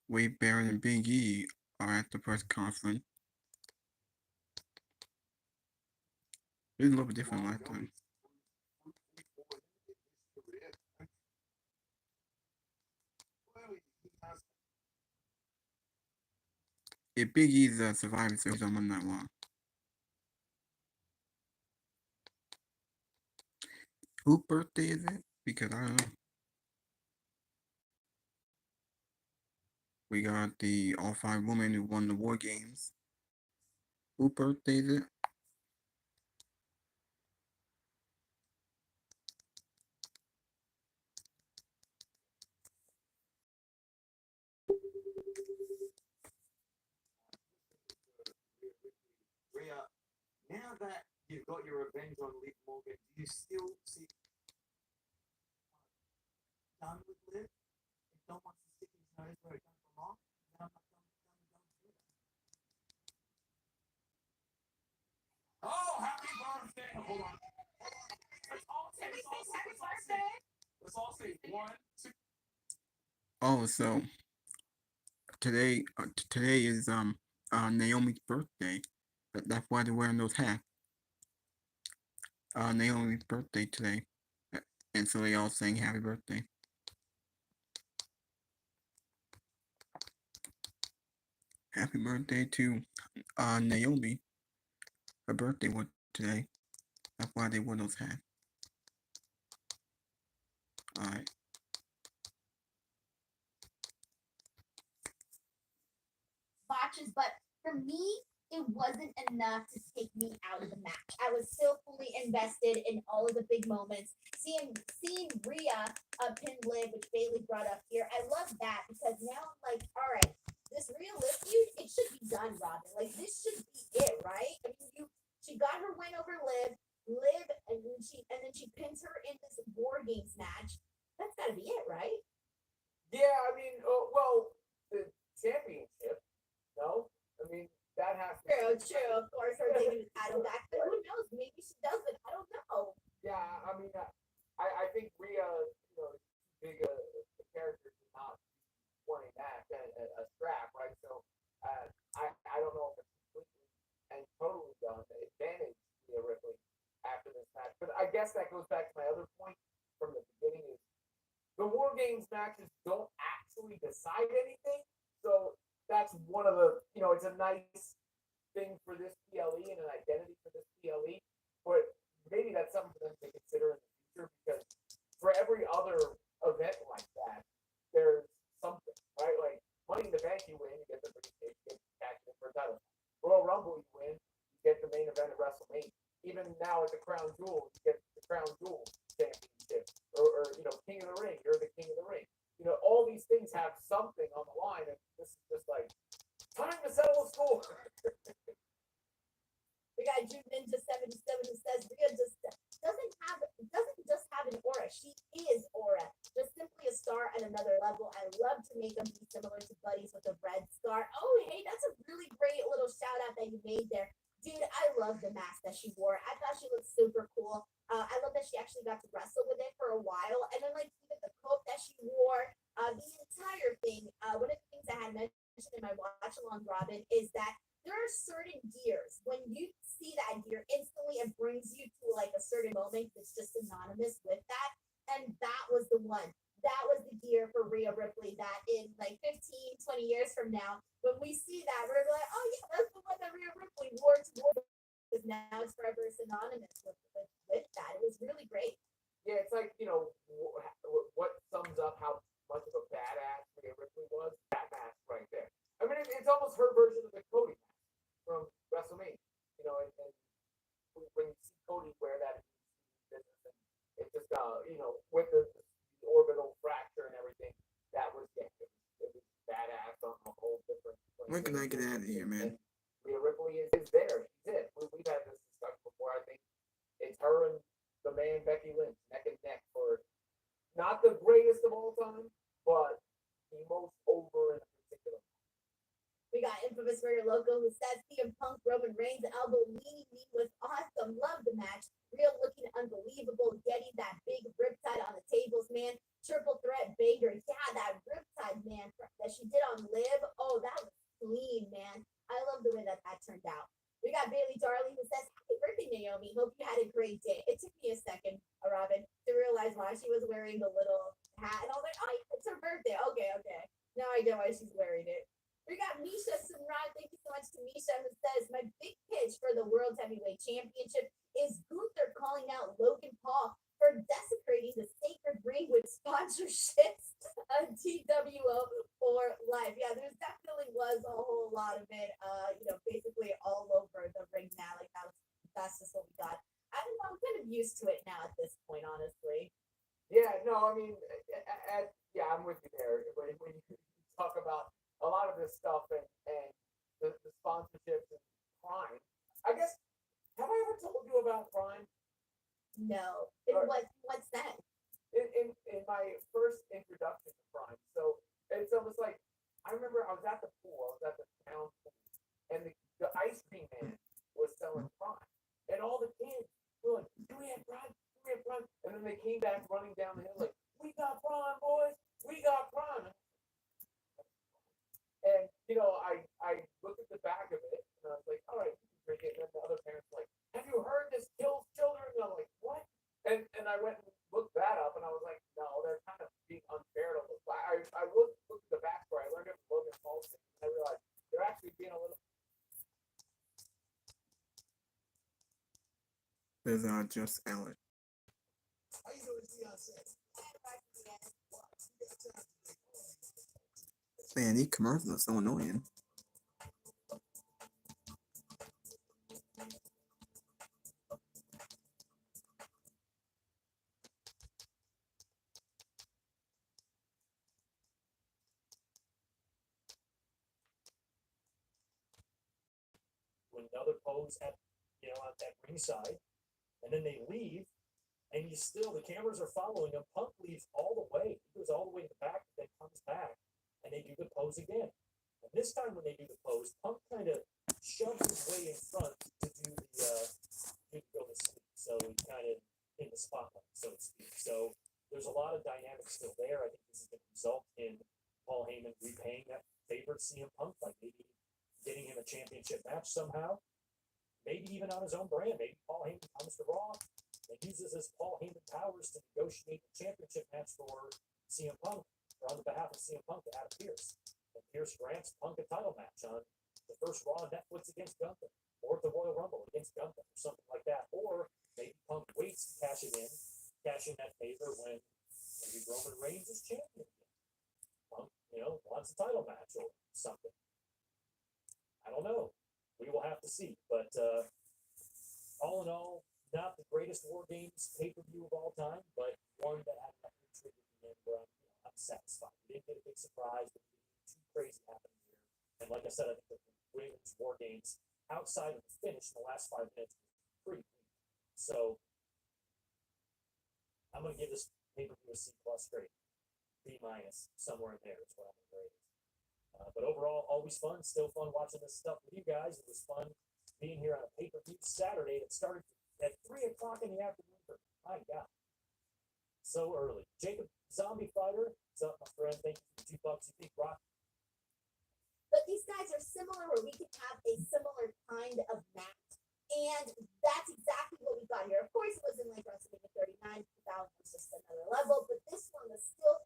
Wade Barrett and Big E are at the press conference. It was a little bit different last time. If Big E's a Survivor Series, I'm not wrong. Whose birthday is it? Because I don't know. We got the all 5 women who won the War Games. Whose birthday is it? Rhea, now that you've got your revenge on Liv Morgan, do you still see done with Liv? If don't want to stick his nose where it doesn't belong, then I'm not done with that. Let's all say 1, 2. Oh, so today is Naomi's birthday. That's why they're wearing those hats. Naomi's birthday today, and so they all sang happy birthday. Happy birthday to Naomi. Her birthday was today. That's why they wore those hats. All right. Botches, but for me, it wasn't enough to take me out of the match. I was still fully invested in all of the big moments. Seeing Rhea pin Liv, which Bailey brought up here, I love that because now I'm like, all right, this Rhea Liv feud, it should be done, Robin. Like this should be it, right? I mean, she got her win over Liv, and then she pins her in this War Games match. That's gotta be it, right? Yeah, I mean, well, the championship. No, I mean that has to. True. Of course, her taking the title back, but who knows? Maybe she doesn't. I don't know. Yeah, I mean, I think Rhea, big a character to not wanting that a strap, right? So, I don't know if it's completely and totally done the advantage Rhea Ripley after this match, but I guess that goes back to my other point from the beginning is the War Games matches don't actually decide anything, so that's one of the it's a nice thing for this PLE and an identity for this PLE, but maybe that's something for them to consider in the future because for every other event like that, there's something, right? Like Money in the Bank, you win, you get the briefcase, you get catch it for a title. Royal Rumble, you win, you get the main event of WrestleMania. Even now at the Crown Jewel, you get the Crown Jewel championship, or King of the Ring, you're the King of the Ring. All these things have something on the line, and this is just like time to settle the score. We got June Ninja 77 who says Rhea doesn't just have an aura. She is aura. Just simply a star at another level. I love to make them be similar to buddies with a red scar. Oh, hey, that's a really great little shout out that you made there. Dude, I love the mask that she wore. I thought she looked super cool. I love that she actually got to wrestle with it for a while. And then, like, even the coat that she wore, the entire thing. One of the things I had mentioned in my watch along, Robin, is that there are certain gears. When you see that gear, instantly it brings you to like a certain moment that's just synonymous with that. And that was the one. That was the gear for Rhea Ripley that in like 15, 20 years from now, when we see that, we're like, oh yeah, that's the one that Rhea Ripley wore to war because now it's forever synonymous with that. It was really great. Yeah, it's like what sums up how much of a badass Rhea Ripley was. That mask right there. I mean, it's almost her version of the Cody mask from WrestleMania. And when you see Cody wear that in business, and it just with the orbital fracture and everything, that was it was badass on a whole different. When can I get out of here, man? And Rhea Ripley is there. She's it. We've had this discussion before. I think it's her and the man Becky Lynch neck and neck for not the greatest of all time, but the most over in a particular. We got Infamous Murder Loco who says CM Punk Roman Reigns elbow leaning knee was awesome. Love the match. Real looking unbelievable. Getting that big riptide on the tables, man. Triple threat banger. Yeah, that riptide, man, that she did on Liv. Oh, that was clean, man. I love the way that turned out. We got Bailey Darling who says, happy birthday, Naomi. Hope you had a great day. It took me a second, Robin, to realize why she was wearing the little hat. And I was like, oh, it's her birthday. Okay. Now I get why she's wearing it. We got Misha Sunrad. Thank you so much to Misha who says, my big pitch for the World Heavyweight Championship is Gunther calling out Logan Paul for desecrating the sacred ring with sponsorships on TWO for life. Yeah, there's definitely was a whole lot of it, basically all over the ring now. Like that's just what we got. I don't know, I'm kind of used to it now at this point, honestly. Yeah, no, I mean, I'm with you there. When you talk about a lot of this stuff and the sponsorships and Prime, I guess, have I ever told you about Prime? No. What's that? In my first introduction to Prime, so it's almost like I remember I was at the pool, I was at the town pool, and the ice cream man was selling Prime, and all the kids were like, "Do we have Prime? Do we have Prime?" And then they came back running down the hill like, "We There's just Alex. How you doing, Beyonce? Man, these commercials are so annoying. Another pose at at ringside, and then they leave, and the cameras are following him. Punk leaves all the way. He goes all the way to the back, then comes back, and they do the pose again. And this time when they do the pose, Punk kind of shoves his way in front to do the go to sleep. So he kind of in the spotlight, so to speak. So there's a lot of dynamics still there. I think this is going to result in Paul Heyman repaying that favorite CM Punk, like maybe getting him a championship match somehow, maybe even on his own brand. Maybe Paul Heyman comes to Raw and uses his Paul Heyman powers to negotiate a championship match for CM Punk, or on behalf of CM Punk to Adam Pearce. And Pearce grants Punk a title match on the first Raw Netflix against Gunther, or at the Royal Rumble against Gunther, or something like that. Or maybe Punk waits to cash in that favor when maybe Roman Reigns is champion again. Punk, wants a title match or something. I don't know. We will have to see. But all in all, not the greatest War Games pay-per-view of all time, but one that had enough intrigue at the end where I'm satisfied. We didn't get a big surprise. There was too crazy happening here. And like I said, I think the Women's War Games, outside of the finish in the last 5 minutes, was pretty weak. So I'm going to give this pay-per-view a C+ grade. B-, somewhere in there is what I'm going to grade it. But overall, always fun. Still fun watching this stuff with you guys. It was fun being here on a pay-per-view Saturday that started at 3 o'clock in the afternoon. My God. So early. Jacob, Zombie Fighter. What's up, my friend? Thank you for the $2 you think, Rock. But these guys are similar, where we can have a similar kind of match. And that's exactly what we got here. Of course, it wasn't like WrestleMania 39. That was just another level. But this one was still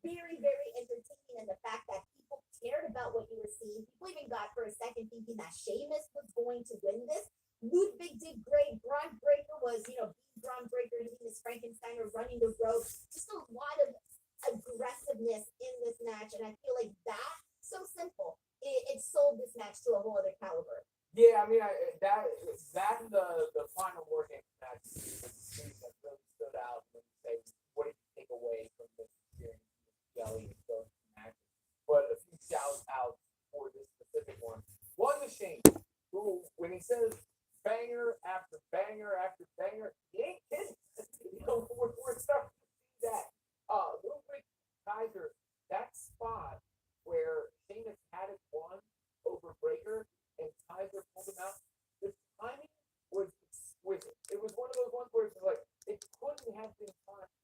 very, very entertaining. And the fact that people cared about what you were seeing. People even got for a second thinking that Sheamus was going to win this. Ludwig did great. Braun Breaker was, Braun Breaker hitting his Frankensteiner, running the ropes. Just a lot of aggressiveness in this match. And I feel like that, so simple, it sold this match to a whole other caliber. Yeah, I mean, that and the final War Games match was the thing that really stood out when you say, what did you take away from this experience? Jelly match. But a few shout outs for this specific one. One was Shane, who, when he says banger after banger after banger, he ain't kidding. We're starting to see that. Ludwig Kaiser, that spot where Sheamus had it won over Breaker and Kaiser pulled him out, the timing was exquisite. It was one of those ones where it's like, it couldn't have been timed.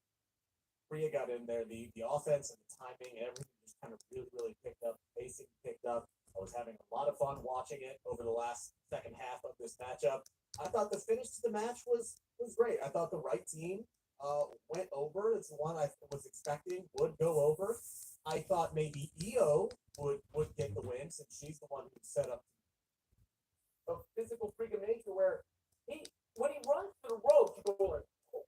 Rhea got in there, the offense and the timing and everything just kind of really, really picked up. Pacing picked up. I was having a lot of fun watching it over the last second half of this matchup. I thought the finish to the match was great. I thought the right team went over. It's the one I was expecting would go over. I thought maybe Io would get the win since she's the one who set up A physical freak of nature where when he runs to the ropes, you go like, oh.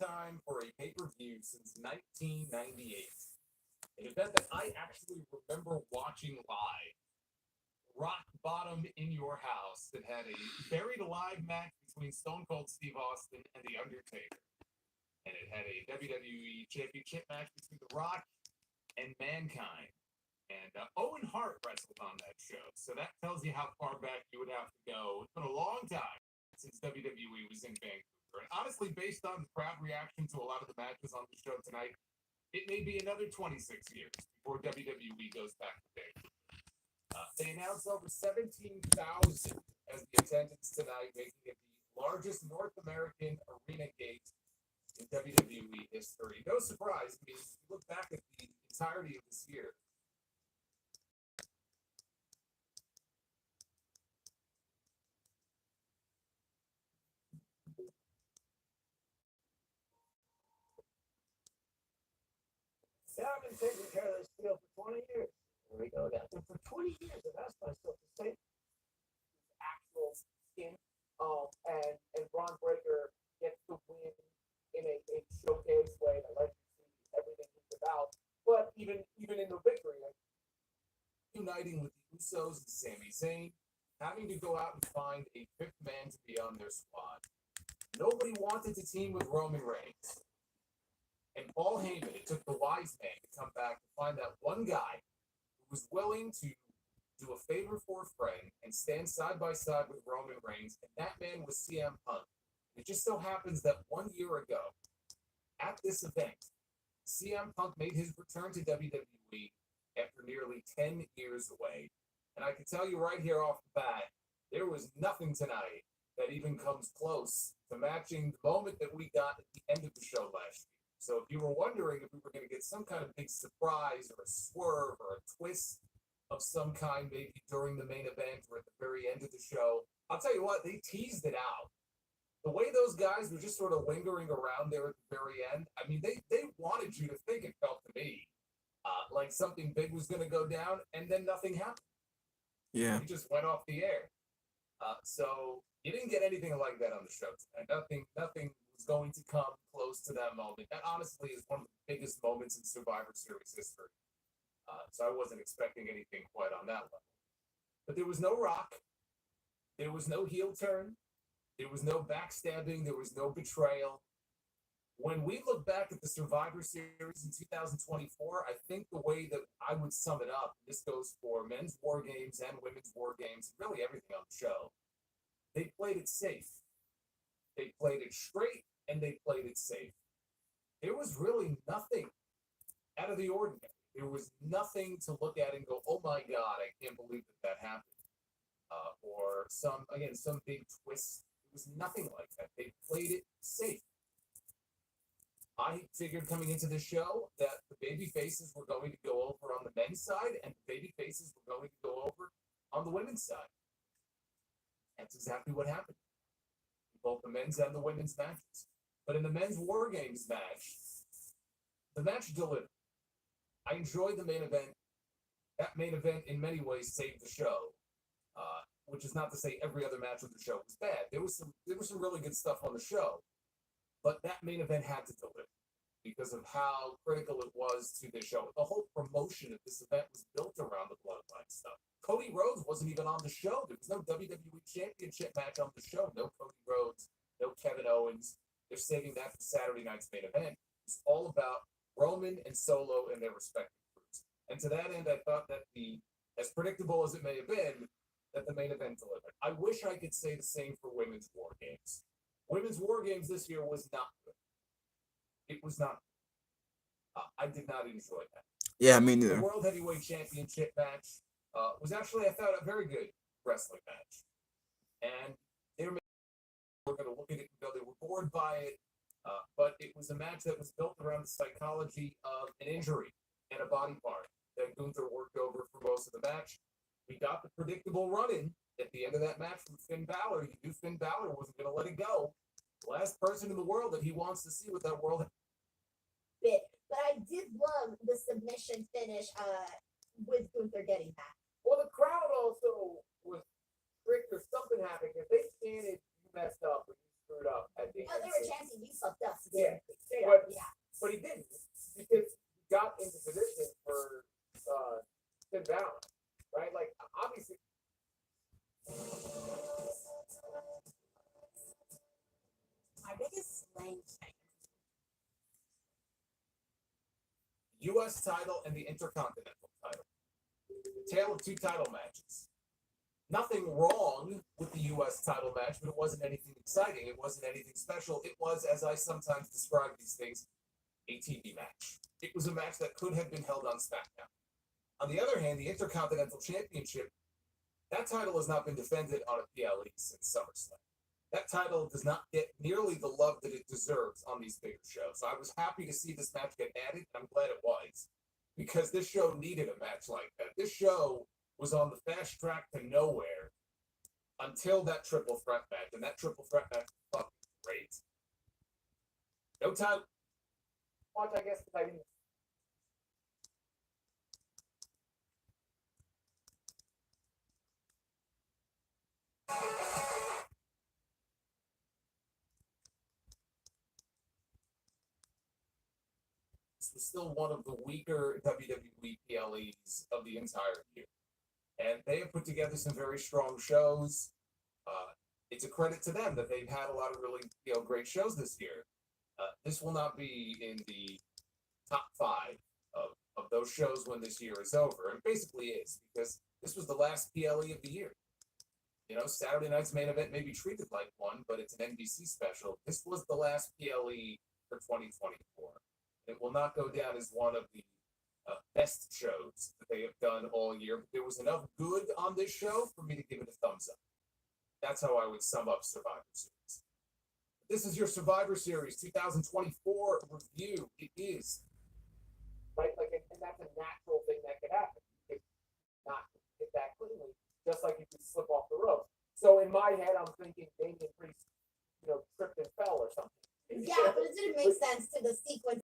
Time for a pay-per-view since 1998. An event that I actually remember watching live. Rock Bottom in Your House that had a buried alive match between Stone Cold Steve Austin and The Undertaker. And it had a WWE Championship match between The Rock and Mankind. And Owen Hart wrestled on that show. So that tells you how far back you would have to go. It's been a long time since WWE was in Vancouver. And honestly, based on the crowd reaction to a lot of the matches on the show tonight, it may be another 26 years before WWE goes back to Vancouver. They announced over 17,000 as the attendance tonight, making it the largest North American arena gate in WWE history. No surprise. I mean, if you look back at the entirety of this year, taking care of this deal for 20 years. There we go again. For 20 years, I've asked myself the same actual skin. And Braun Breaker gets to win in a showcase way that lets you see everything he's about. But even in the victory, like, uniting with the Usos and Sami Zayn, having to go out and find a fifth man to be on their squad. Nobody wanted to team with Roman Reigns. And Paul Heyman, it took the wise man to come back to find that one guy who was willing to do a favor for a friend and stand side by side with Roman Reigns, and that man was CM Punk. It just so happens that 1 year ago, at this event, CM Punk made his return to WWE after nearly 10 years away. And I can tell you right here off the bat, there was nothing tonight that even comes close to matching the moment that we got at the end of the show last year. So if you were wondering if we were going to get some kind of big surprise or a swerve or a twist of some kind, maybe during the main event or at the very end of the show, I'll tell you what, they teased it out. The way those guys were just sort of lingering around there at the very end, I mean, they wanted you to think, it felt to me, like something big was going to go down, and then nothing happened. Yeah. It just went off the air. So you didn't get anything like that on the show tonight. Nothing was going to come close to that moment. That honestly is one of the biggest moments in Survivor Series history. So I wasn't expecting anything quite on that level. But there was no Rock. There was no heel turn. There was no backstabbing. There was no betrayal. When we look back at the Survivor Series in 2024, I think the way that I would sum it up, this goes for men's war games and women's war games, really everything on the show, they played it safe. They played it straight, and they played it safe. There was really nothing out of the ordinary. There was nothing to look at and go, oh my God, I can't believe that happened. Or some big twist. It was nothing like that. They played it safe. I figured coming into the show that the baby faces were going to go over on the men's side and the baby faces were going to go over on the women's side. That's exactly what happened. Both the men's and the women's matches. But in the men's War Games match, the match delivered. I enjoyed the main event. That main event, in many ways, saved the show. Which is not to say every other match of the show was bad. There was some really good stuff on the show. But that main event had to deliver because of how critical it was to the show. The whole promotion of this event was built around the Bloodline stuff. Cody Rhodes wasn't even on the show. There was no WWE Championship match on the show. No Cody Rhodes, no Kevin Owens. They're saving that for Saturday night's main event. It's all about Roman and Solo and their respective groups. And to that end, I thought that as predictable as it may have been, that the main event delivered. I wish I could say the same for women's War Games. Women's War Games this year was not good. It was not good. I did not enjoy that. Yeah, me neither. The World Heavyweight Championship match was actually, I thought, a very good wrestling match. And they were going to look at it and go, they were bored by it. But it was a match that was built around the psychology of an injury and a body part that Gunther worked over for most of the match. We got the predictable run-in at the end of that match from Finn Balor. You knew Finn Balor wasn't going to let it go. The last person in the world that he wants to see with that world. But I did love the submission finish with Gunther getting back. well, the crowd also was tricked or something happened because they chanted, "You messed up," or "You screwed up" at the Oh, end. they were chanting, "You fucked up." Yeah. Yeah. But he didn't because he got into position for Finn Balor, right? Like obviously. My biggest slang thing. U.S. title and the Intercontinental title. Tale of two title matches. Nothing wrong with the U.S. title match, but it wasn't anything exciting. It wasn't anything special. It was, as I sometimes describe these things, a TV match. It was a match that could have been held on SmackDown. On the other hand, the Intercontinental Championship, that title has not been defended on a PLE since SummerSlam. That title does not get nearly the love that it deserves on these bigger shows. So I was happy to see this match get added, and I'm glad it was, because this show needed a match like that. This show was on the fast track to nowhere until that triple threat match, and that triple threat match was fucking great. No time. Watch, I guess, because I didn't. This was still one of the weaker WWE PLEs of the entire year. And they have put together some very strong shows. It's a credit to them that they've had a lot of really great shows this year. This will not be in the top 5 of those shows when this year is over, and basically is, because this was the last PLE of the year. Saturday night's main event may be treated like one, but it's an NBC special. This was the last PLE for 2024. It will not go down as one of the best shows that they have done all year, but there was enough good on this show for me to give it a thumbs up. That's how I would sum up Survivor Series. This is your Survivor Series 2024 review. It is. Right? And that's a natural thing that could happen. You could not hit that cleanly, just like you could slip off the ropes. So in my head, I'm thinking Damian Priest, tripped and fell or something. Yeah, but it didn't make sense to the sequence.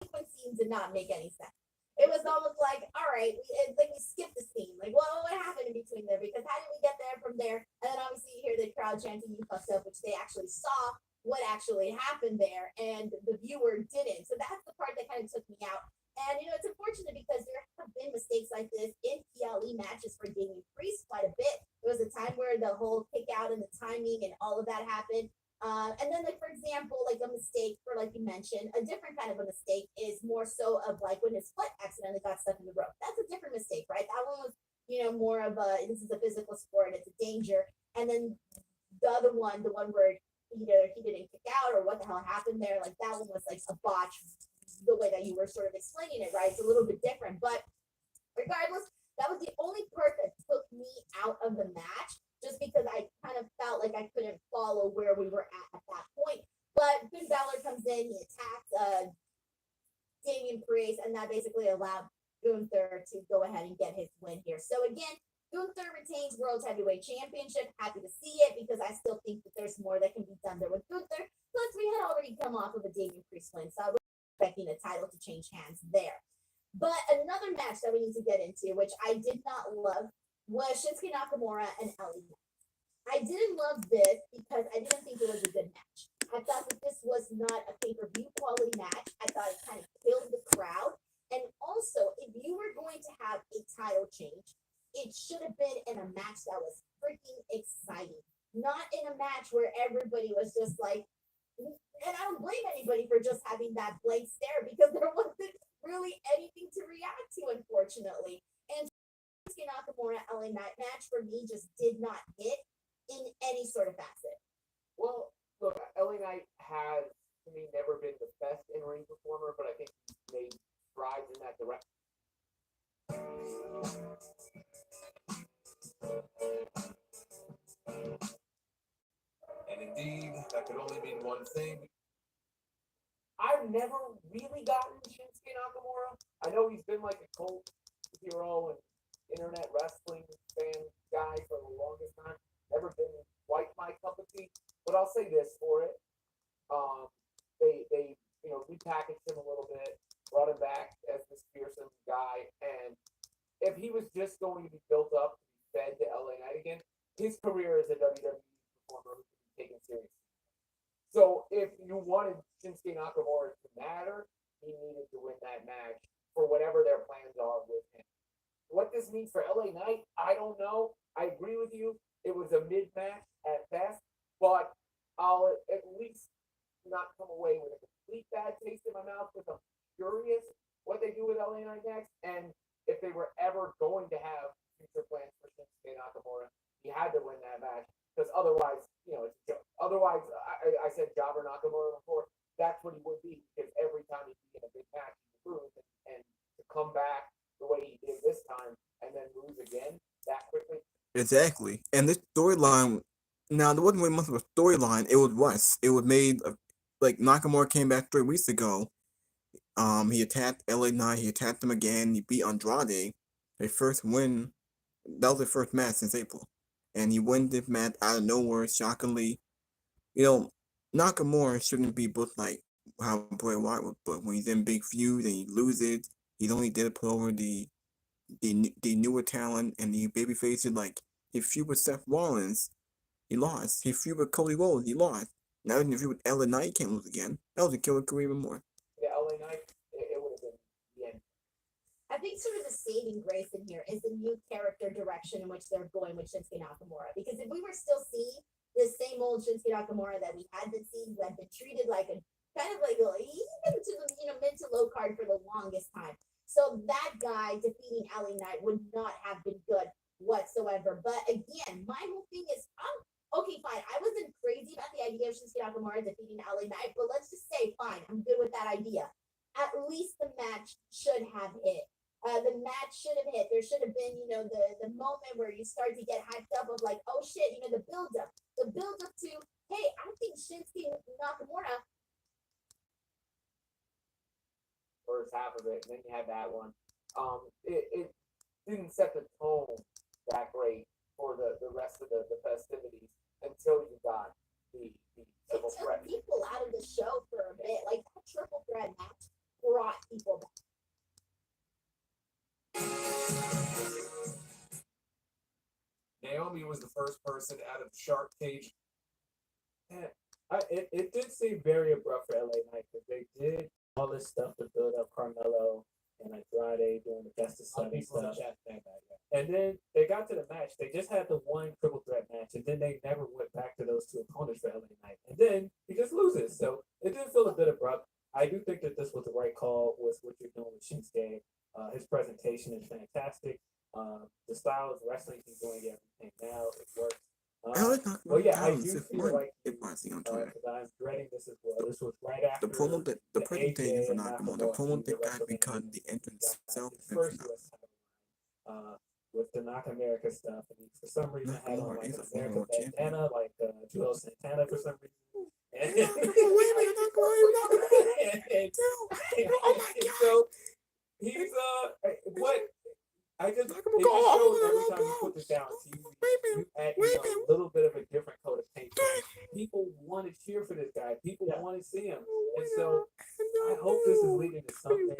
The sequence scene did not make any sense. It was almost like, all right, we skipped the scene. Like, what happened in between there? Because how did we get there from there? And then obviously you hear the crowd chanting, "You fucked up," which they actually saw what actually happened there, and the viewer didn't. So that's the part that kind of took me out. And it's unfortunate because there have been mistakes like this in PLE matches for Damian Priest quite a bit. There was a time where the whole kick out and the timing and all of that happened. And then, for example, a mistake for, like you mentioned, a different kind of a mistake is more so of when his foot accidentally got stuck in the rope. That's a different mistake, right? That one was, more of this is a physical sport, it's a danger. And then the other one, the one where either he didn't kick out or what the hell happened there, that one was a botch, the way that you were sort of explaining it, right? It's a little bit different. But regardless, that was the only part that took me out of the match, just because I kind of felt like I couldn't follow where we were at that point. But Finn Balor comes in, he attacks Damian Priest, and that basically allowed Gunther to go ahead and get his win here. So again, Gunther retains World Heavyweight Championship. Happy to see it, because I still think that there's more that can be done there with Gunther. Plus, we had already come off of a Damian Priest win, so I was expecting the title to change hands there. But another match that we need to get into, which I did not love, was Shinsuke Nakamura and LA Knight. I didn't love this because I didn't think it was a good match. I thought that this was not a pay-per-view quality match. I thought it kind of killed the crowd. And also, if you were going to have a title change, it should have been in a match that was freaking exciting. Not in a match where everybody was just and I don't blame anybody for just having that blank stare, because there wasn't really anything to react to, unfortunately. And Nakamura LA Knight match for me just did not hit in any sort of facet. Well, look, LA Knight has, to me, never been the best in-ring performer, but I think he's made strides in that direction. And indeed, that could only mean one thing. I've never really gotten Shinsuke Nakamura. I know he's been like a cult hero and internet wrestling fan guy for the longest time. Never been quite my cup of tea. But I'll say this for it. They repackaged him a little bit, brought him back as this fearsome guy, and if he was just going to be built up to be fed to LA Knight again, his career as a WWE performer would be taken seriously. So if you wanted Shinsuke Nakamura to matter, he needed to win that match for whatever their plans are with him. What this means for LA Knight, I don't know. I agree with you. It was a mid-match at best, but I'll at least not come away with a complete bad taste in my mouth, because I'm curious what they do with LA Knight next, and if they were ever going to have future plans for Shinsuke Nakamura, he had to win that match, because otherwise, it's a joke. Otherwise, I said Jobber Nakamura before, that's what he would be, because every time he'd be in a big match, he would lose, and to come back the way he did this time and then lose again that quickly. Exactly. And this storyline, now there wasn't really much of a storyline. It was rushed. It was made Nakamura came back 3 weeks ago. He attacked LA Knight. He attacked him again. He beat Andrade. Their first win. That was their first match since April, and he won this match out of nowhere, shockingly. Nakamura shouldn't be booked like how Bray Wyatt was booked. When he's in big feud and he loses, he only did it put over the newer talent and the baby faces. Like his feud with Seth Rollins He lost. He feud with Cody Rhodes. He lost. Now he's in a feud with LA Knight. He can't lose again. That was a killer career even more. Yeah, LA Knight, it would have been the end. I think sort of the saving grace in here is the new character direction in which they're going with Shinsuke Nakamura. Because if we were still seeing the same old Shinsuke Nakamura that we had been seeing, who had been treated like a kind of like even to the mid to low card for the longest time. So that guy defeating LA Knight would not have been good whatsoever. But again, my whole thing is, okay, fine. I wasn't crazy about the idea of Shinsuke Nakamura defeating LA Knight, but let's just say, fine, I'm good with that idea. At least the match should have hit. The match should have hit. There should have been, the moment where you start to get hyped up of like, oh shit, the build up to, hey, I think Shinsuke Nakamura. First half of it, and then you had that one. It didn't set the tone that great for the rest of the festivities until you got the triple It threat. took people out of the show for a bit. Like that triple threat match brought people back. Naomi was the first person out of the shark cage. It did seem very abrupt for LA Knight because they did all this stuff to build up Carmelo and Andrade doing the best of Sunday stuff. And then they got to the match. They just had the one triple threat match, and then they never went back to those two opponents for LA Knight. And then he just loses. So it did feel a bit abrupt. I do think that this was the right call with what you're doing with Shinsuke. His presentation is fantastic. The style of wrestling he's doing, everything now, it works. Well, yeah, I do feel like I'm dreading this as well. This was right after the presentation for Nakamura. The promo they got because the entrance itself is first US title, with the Knock America stuff, and he, for some reason had on like an American bandana, like Joel Santana for some reason. And so he's what I just it just shows every time you put this down, you add a little bit of a different coat of paint. People want to cheer for this guy. People want to see him, and so I hope this is leading to something.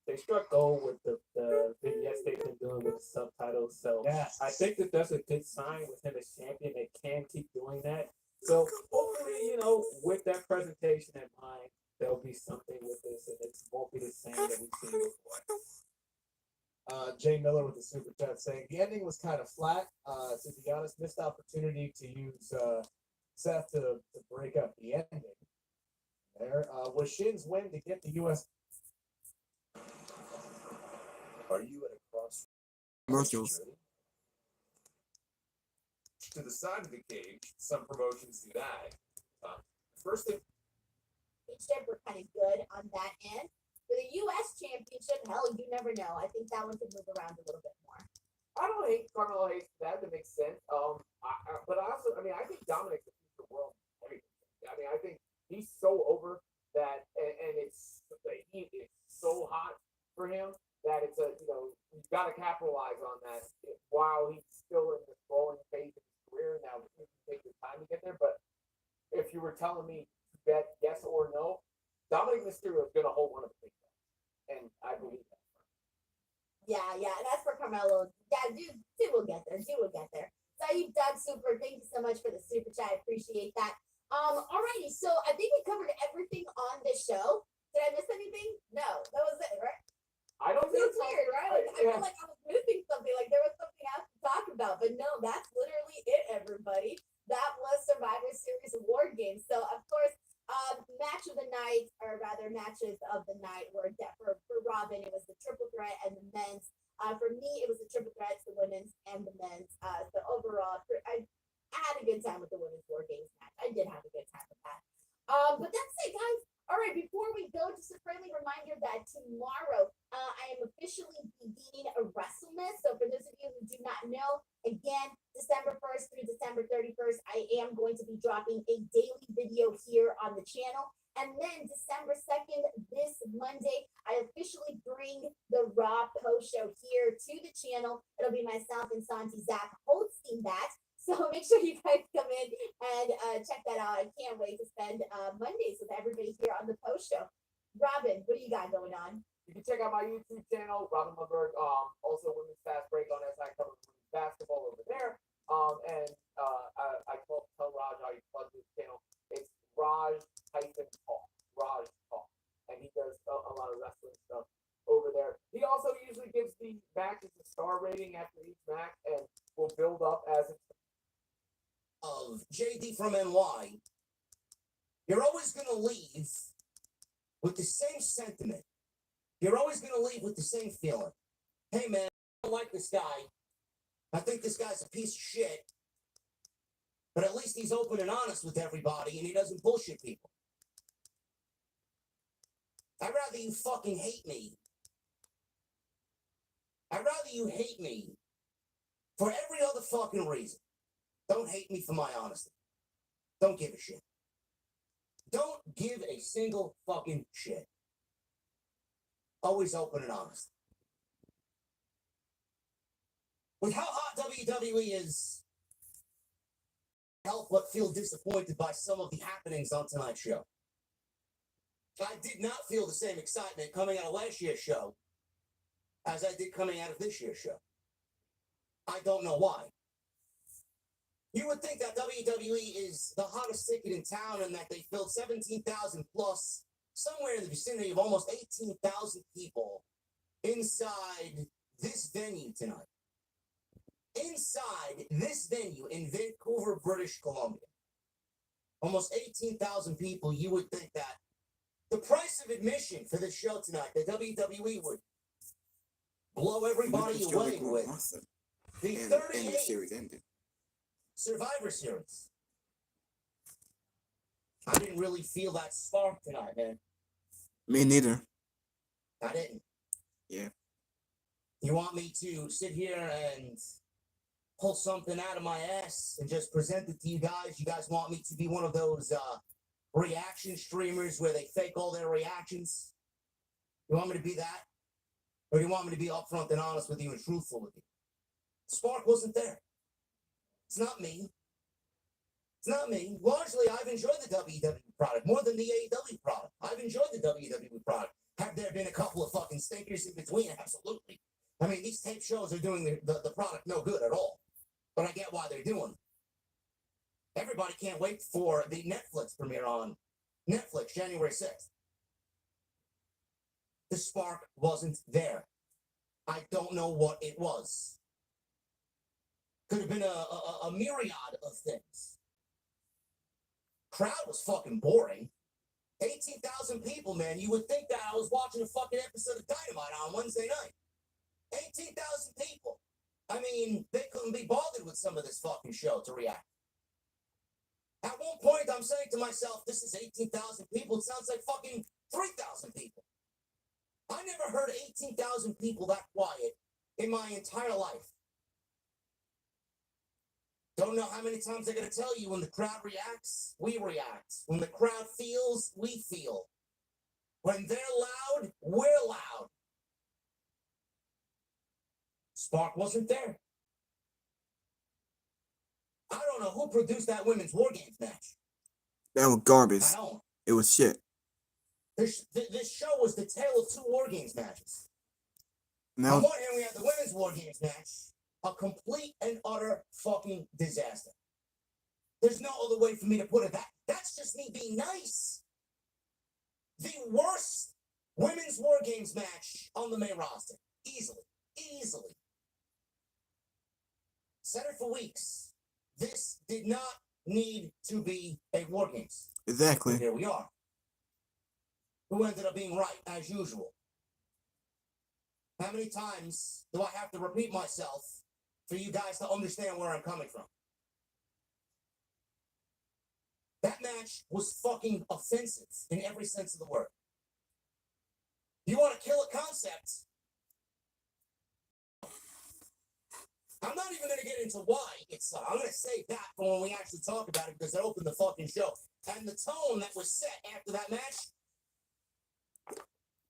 They struck gold with the vignettes they've been doing with the subtitles, so I think that that's a good sign with him as champion. They can keep doing that. So hopefully, with that presentation in mind, there'll be something with this, and it won't be the same that we've seen before. Jay Miller with the super chat saying the ending was kind of flat. To be honest, missed opportunity to use Seth to break up the ending. There was Shin's win to get the U.S. Are you at a cross? Commercials. To the side of the cage, some promotions do that. First thing, Each were kind of good on that end. For the U.S. Championship, hell, you never know. I think that one could move around a little bit more. I don't hate Carmelo Hayes for that. That makes sense. But also, I think Dominic's the future world. I think he's so over that, and it's so hot for him that it's you've got to capitalize on that while he's still in this growing phase of his career. Now, it take the time to get there, but if you were telling me to bet yes or no, Dominic Mysterio is going to hold one of the big guys, and I believe that. Yeah, that's for Carmelo. Yeah, dude will get there. So you Doug Super, thank you so much for the super chat. I appreciate that. Alrighty, so I think we covered everything on this show. Did I miss anything? No, that was it, right? I don't think It's weird, right? I feel like I was missing something, like there was something else to talk about, but no, that's literally it, everybody. That was Survivor Series War Games. So of course, match of the night, or rather matches of the night, were for Robin, it was the triple threat and the men's. For me, it was the triple threats, the women's and the men's. So overall, I had a good time with the women's War Games match. I did have a good time with that. But that's it, guys. All right, before we go, just a friendly reminder that tomorrow I am officially beginning a WrestleMess. So for those of you who do not know, again, December 1st through December 31st, I am going to be dropping a daily video here on the channel. And then December 2nd, this Monday, I officially bring the Raw post show here to the channel. It'll be myself and Santi Zach hosting that. So make sure you guys come in and check that out. I can't wait to spend Mondays with everybody here on the post show. Robin, what do you got going on? You can check out my YouTube channel, Robin Lundberg. Also, Women's Fast Break on SI covering women's basketball over there. I tell Raj how you plug his channel. It's Raj-Talk. Raj Talk. And he does a lot of wrestling stuff over there. He also usually gives the matches a star rating after each match and will build up as it's of JD from NY, you're always going to leave with the same sentiment. You're always going to leave with the same feeling. Hey, man, I don't like this guy. I think this guy's a piece of shit. But at least he's open and honest with everybody and he doesn't bullshit people. I'd rather you fucking hate me. I'd rather you hate me for every other fucking reason. Don't hate me for my honesty. Don't give a shit. Don't give a single fucking shit. Always open and honest. With how hot WWE is, I can't help but feel disappointed by some of the happenings on tonight's show. I did not feel the same excitement coming out of last year's show as I did coming out of this year's show. I don't know why. You would think that WWE is the hottest ticket in town and that they filled 17,000 plus, somewhere in the vicinity of almost 18,000 people inside this venue tonight. Inside this venue in Vancouver, British Columbia. Almost 18,000 people. You would think that the price of admission for this show tonight, the WWE would blow everybody away with the 38th series ended. Survivor Series. I didn't really feel that spark tonight, man. Me neither. I didn't. Yeah. You want me to sit here and pull something out of my ass and just present it to you guys? You guys want me to be one of those reaction streamers where they fake all their reactions? You want me to be that? Or do you want me to be upfront and honest with you and truthful with you? The spark wasn't there. It's not me. It's not me. Largely, I've enjoyed the WWE product more than the AEW product. I've enjoyed the WWE product. Have there been a couple of fucking stinkers in between? Absolutely. I mean, these tape shows are doing the product no good at all. But I get why they're doing it. Everybody can't wait for the Netflix premiere on Netflix, January 6th. The spark wasn't there. I don't know what it was. Could have been a myriad of things. Crowd was fucking boring. 18,000 people, man. You would think that I was watching a fucking episode of Dynamite on Wednesday night. 18,000 people. I mean, they couldn't be bothered with some of this fucking show to react. At one point, I'm saying to myself, this is 18,000 people. It sounds like fucking 3,000 people. I never heard 18,000 people that quiet in my entire life. Don't know how many times they're going to tell you when the crowd reacts, we react. When the crowd feels, we feel. When they're loud, we're loud. Spark wasn't there. I don't know who produced that women's Wargames match. That was garbage. I don't. It was shit. This show was the tale of two Wargames matches. Now, On one hand, we had the women's Wargames match, a complete and utter fucking disaster. There's no other way for me to put it. That's just me being nice. The worst women's Wargames match on the main roster. Easily. Said it for weeks. This did not need to be a Wargames. exactly. Here we are. Who ended up being right, as usual. How many times do I have to repeat myself for you guys to understand where I'm coming from? That match was fucking offensive in every sense of the word. You want to kill a concept? I'm not even going to get into why it's. I'm going to save that for when we actually talk about it because it opened the fucking show. And the tone that was set after that match.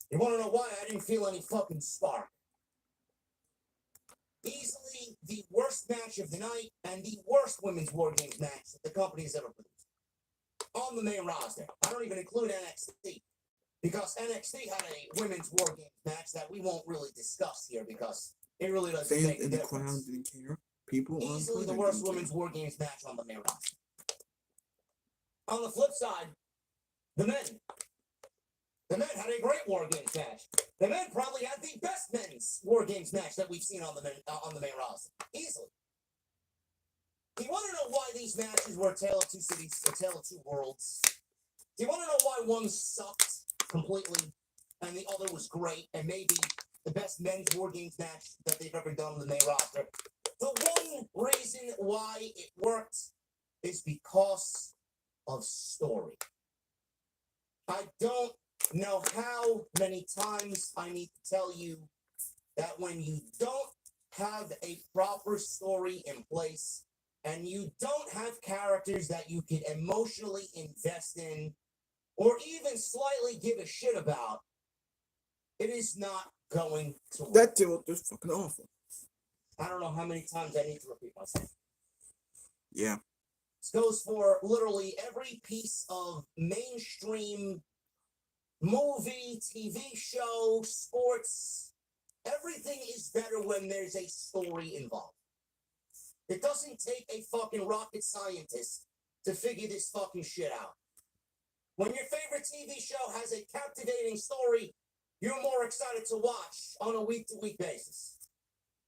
You want to know why I didn't feel any fucking spark? Easily the worst match of the night and the worst women's Wargames match that the company has ever produced. On the main roster. I don't even include NXT. Because NXT had a women's Wargames match that we won't really discuss here because it really doesn't Fans make a in the crowd difference. didn't care. people on Easily the Twitter worst didn't care. women's War Games match on the main roster. On the flip side, the men. The men had a great War Games match. The men probably had the best men's War Games match that we've seen on the main roster. Easily. Do you want to know why these matches were a tale of two cities, a tale of two worlds? Do you want to know why one sucked completely and the other was great and maybe the best men's War Games match that they've ever done on the main roster? The one reason why it worked is because of story. I don't know how many times I need to tell you that when you don't have a proper story in place and you don't have characters that you can emotionally invest in or even slightly give a shit about, it is not going to work. That deal was fucking awful. I don't know how many times I need to repeat myself. Yeah. This goes for literally every piece of mainstream movie, TV show, sports. Everything is better when there's a story involved. It doesn't take a fucking rocket scientist to figure this fucking shit out. When your favorite TV show has a captivating story, you're more excited to watch on a week-to-week basis.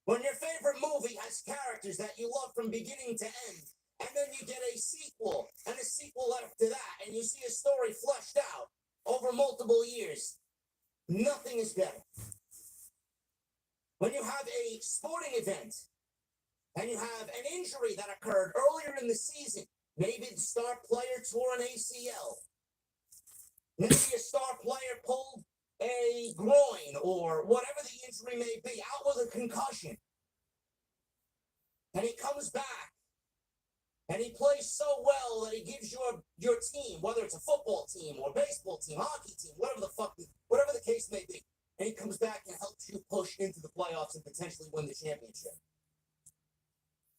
When your favorite movie has characters that you love from beginning to end, and then you get a sequel, and a sequel after that, and you see a story fleshed out over multiple years, nothing is better. When you have a sporting event, and you have an injury that occurred earlier in the season, maybe the star player tore an ACL, maybe a star player pulled a groin or whatever the injury may be, out with a concussion, and he comes back and he plays so well that he gives your team, whether it's a football team or baseball team, hockey team, whatever the case may be, and he comes back and helps you push into the playoffs and potentially win the championship.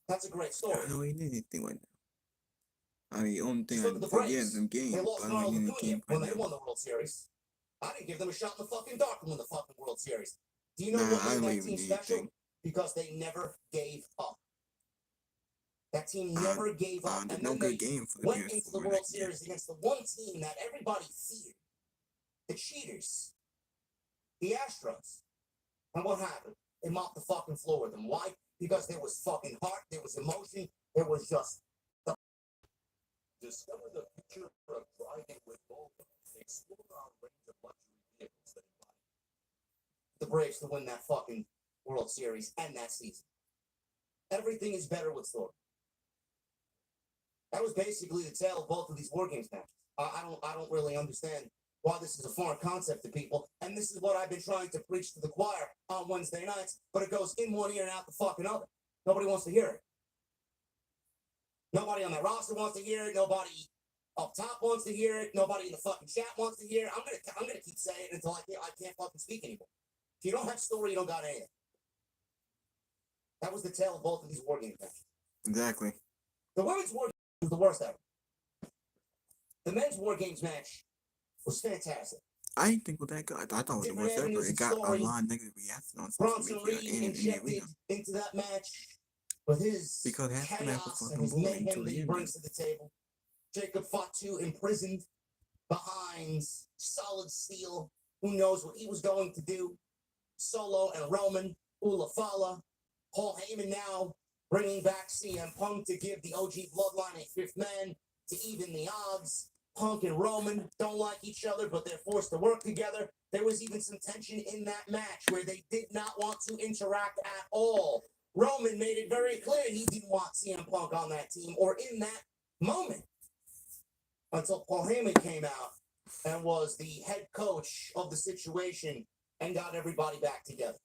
That's a great story. I don't really need anything right now. I mean, the only thing Just look at the I forget Braves. is them games, They but lost I don't Ronald really need a Acuna game when right they now. won the World Series. I didn't give them a shot in the fucking dark to win the fucking World Series. Do you know Nah, what I made don't that even team need special? anything. Because they never gave up. That team never gave up. There's And no then good they game for the went into the PS4 World that Series against the one team that everybody feared. The cheaters. The Astros. And what happened? They mopped the fucking floor with them. Why? Because there was fucking heart, there was emotion, there was just the... Discover the future of driving with Volvo. Explore our range of luxury vehicles that embody the Braves to win that fucking World Series and that season. Everything is better with story. That was basically the tale of both of these War Games matches. I don't really understand why this is a foreign concept to people, and this is what I've been trying to preach to the choir on Wednesday nights, but it goes in one ear and out the fucking other. Nobody wants to hear it. Nobody on that roster wants to hear it. Nobody up top wants to hear it. Nobody in the fucking chat wants to hear it. I'm gonna keep saying it until I can't fucking speak anymore. If you don't have story, you don't got anything. That was the tale of both of these War Games matches. Exactly. The women's War Games was the worst ever. The men's War Games match was fantastic. I didn't think it was that good. I thought it was the worst ever. It got a lot of negative reaction on social Bronson media Reed and in the injected arena. into that match with his Because half the match was chaos and fucking his boring mayhem until that the he end. brings to the table. Jacob Fatu imprisoned behind solid steel. Who knows what he was going to do? Solo and Roman, Ulafala, Paul Heyman now bringing back CM Punk to give the OG Bloodline a fifth man to even the odds. Punk and Roman don't like each other, but they're forced to work together. There was even some tension in that match where they did not want to interact at all. Roman made it very clear he didn't want CM Punk on that team or in that moment until Paul Heyman came out and was the head coach of the situation and got everybody back together.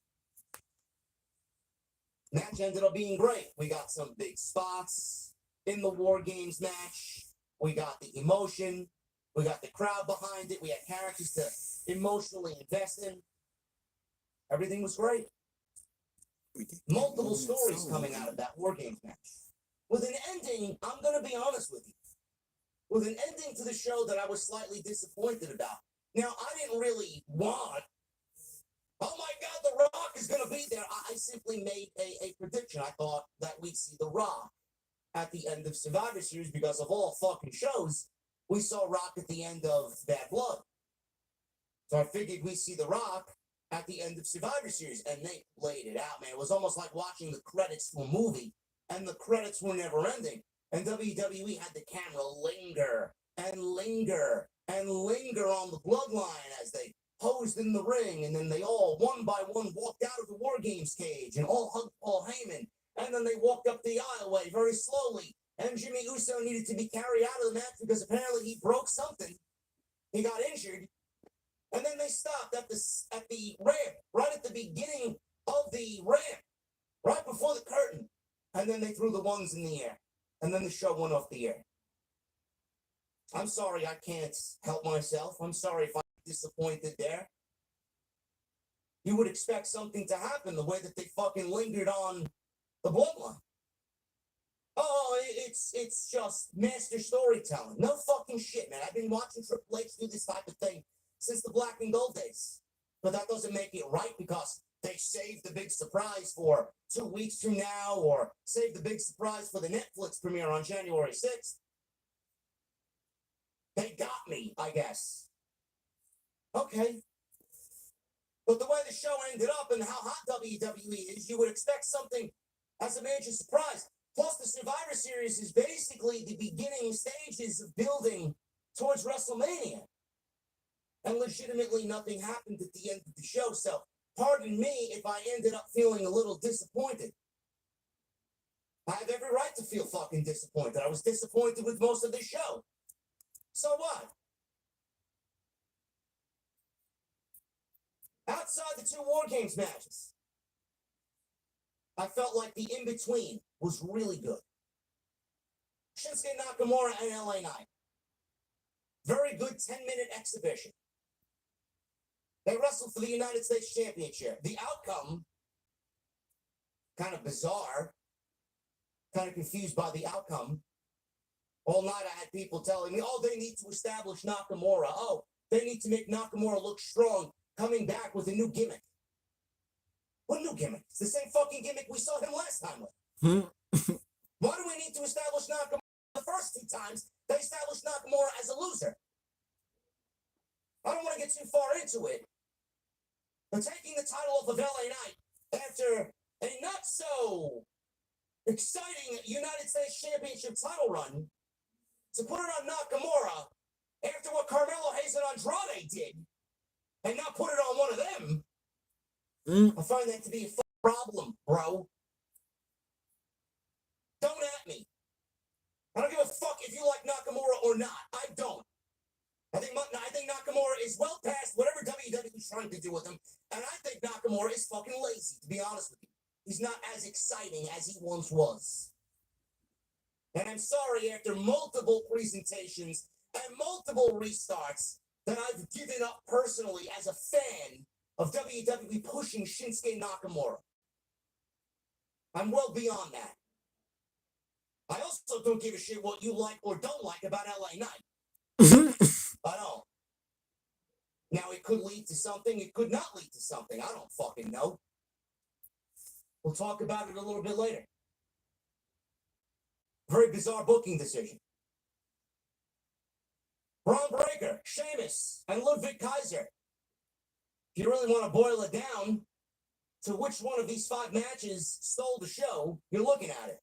Match ended up being great. We got some big spots in the War Games match. We got the emotion. We got the crowd behind it. We had characters to emotionally invest in. Everything was great. Multiple stories coming out of that War Games match. With an ending, I'm going to be honest with you. With an ending to the show that I was slightly disappointed about. Now, I didn't really want oh my God, The Rock is going to be there. I simply made a prediction. I thought that we'd see The Rock at the end of Survivor Series because of all fucking shows. We saw Rock at the end of Bad Blood. So I figured we'd see The Rock at the end of Survivor Series, and they played it out, man. It was almost like watching the credits to a movie, and the credits were never ending. And WWE had the camera linger and linger and linger on the Bloodline as they posed in the ring, and then they all, one by one, walked out of the Wargames cage and all hugged Paul Heyman. And then they walked up the aisleway very slowly, and Jimmy Uso needed to be carried out of the match because apparently he broke something. He got injured. And then they stopped at the ramp, right at the beginning of the ramp, right before the curtain. And then they threw the ones in the air. And then the show went off the air. I'm sorry I can't help myself. I'm sorry if I'm disappointed there. You would expect something to happen the way that they fucking lingered on the Bloodline. Oh, it's just master storytelling. No fucking shit, man. I've been watching Triple H do this type of thing since the Black and Gold days. But that doesn't make it right because they saved the big surprise for 2 weeks from now, or saved the big surprise for the Netflix premiere on January 6th. They got me, I guess. Okay. But the way the show ended up and how hot WWE is, you would expect something as a major surprise. Plus, the Survivor Series is basically the beginning stages of building towards WrestleMania. And legitimately nothing happened at the end of the show. So pardon me if I ended up feeling a little disappointed. I have every right to feel fucking disappointed. I was disappointed with most of the show. So what? Outside the 2 Wargames matches, I felt like the in-between was really good. Shinsuke Nakamura and LA Knight. Very good 10-minute exhibition. They wrestled for the United States Championship. The outcome, kind of bizarre, kind of confused by the outcome. All night I had people telling me, oh, they need to establish Nakamura. Oh, they need to make Nakamura look strong, coming back with a new gimmick. What new gimmick? It's the same fucking gimmick we saw him last time with. Why do we need to establish Nakamura? The first 2 times, they established Nakamura as a loser. I don't want to get too far into it, but taking the title off of LA Knight after a not so exciting United States Championship title run to put it on Nakamura after what Carmelo Hayes and Andrade did and not put it on one of them, I find that to be a problem, bro. Don't at me. I don't give a fuck if you like Nakamura or not. I don't. I think Nakamura is well past whatever WWE is trying to do with him, and I think Nakamura is fucking lazy, to be honest with you. He's not as exciting as he once was. And I'm sorry, after multiple presentations and multiple restarts, that I've given up personally as a fan of WWE pushing Shinsuke Nakamura. I'm well beyond that. I also don't give a shit what you like or don't like about LA Knight. I don't. Now, it could lead to something. It could not lead to something. I don't fucking know. We'll talk about it a little bit later. Very bizarre booking decision. Braun Breaker, Sheamus, and Ludwig Kaiser. If you really want to boil it down to which one of these 5 matches stole the show, you're looking at it.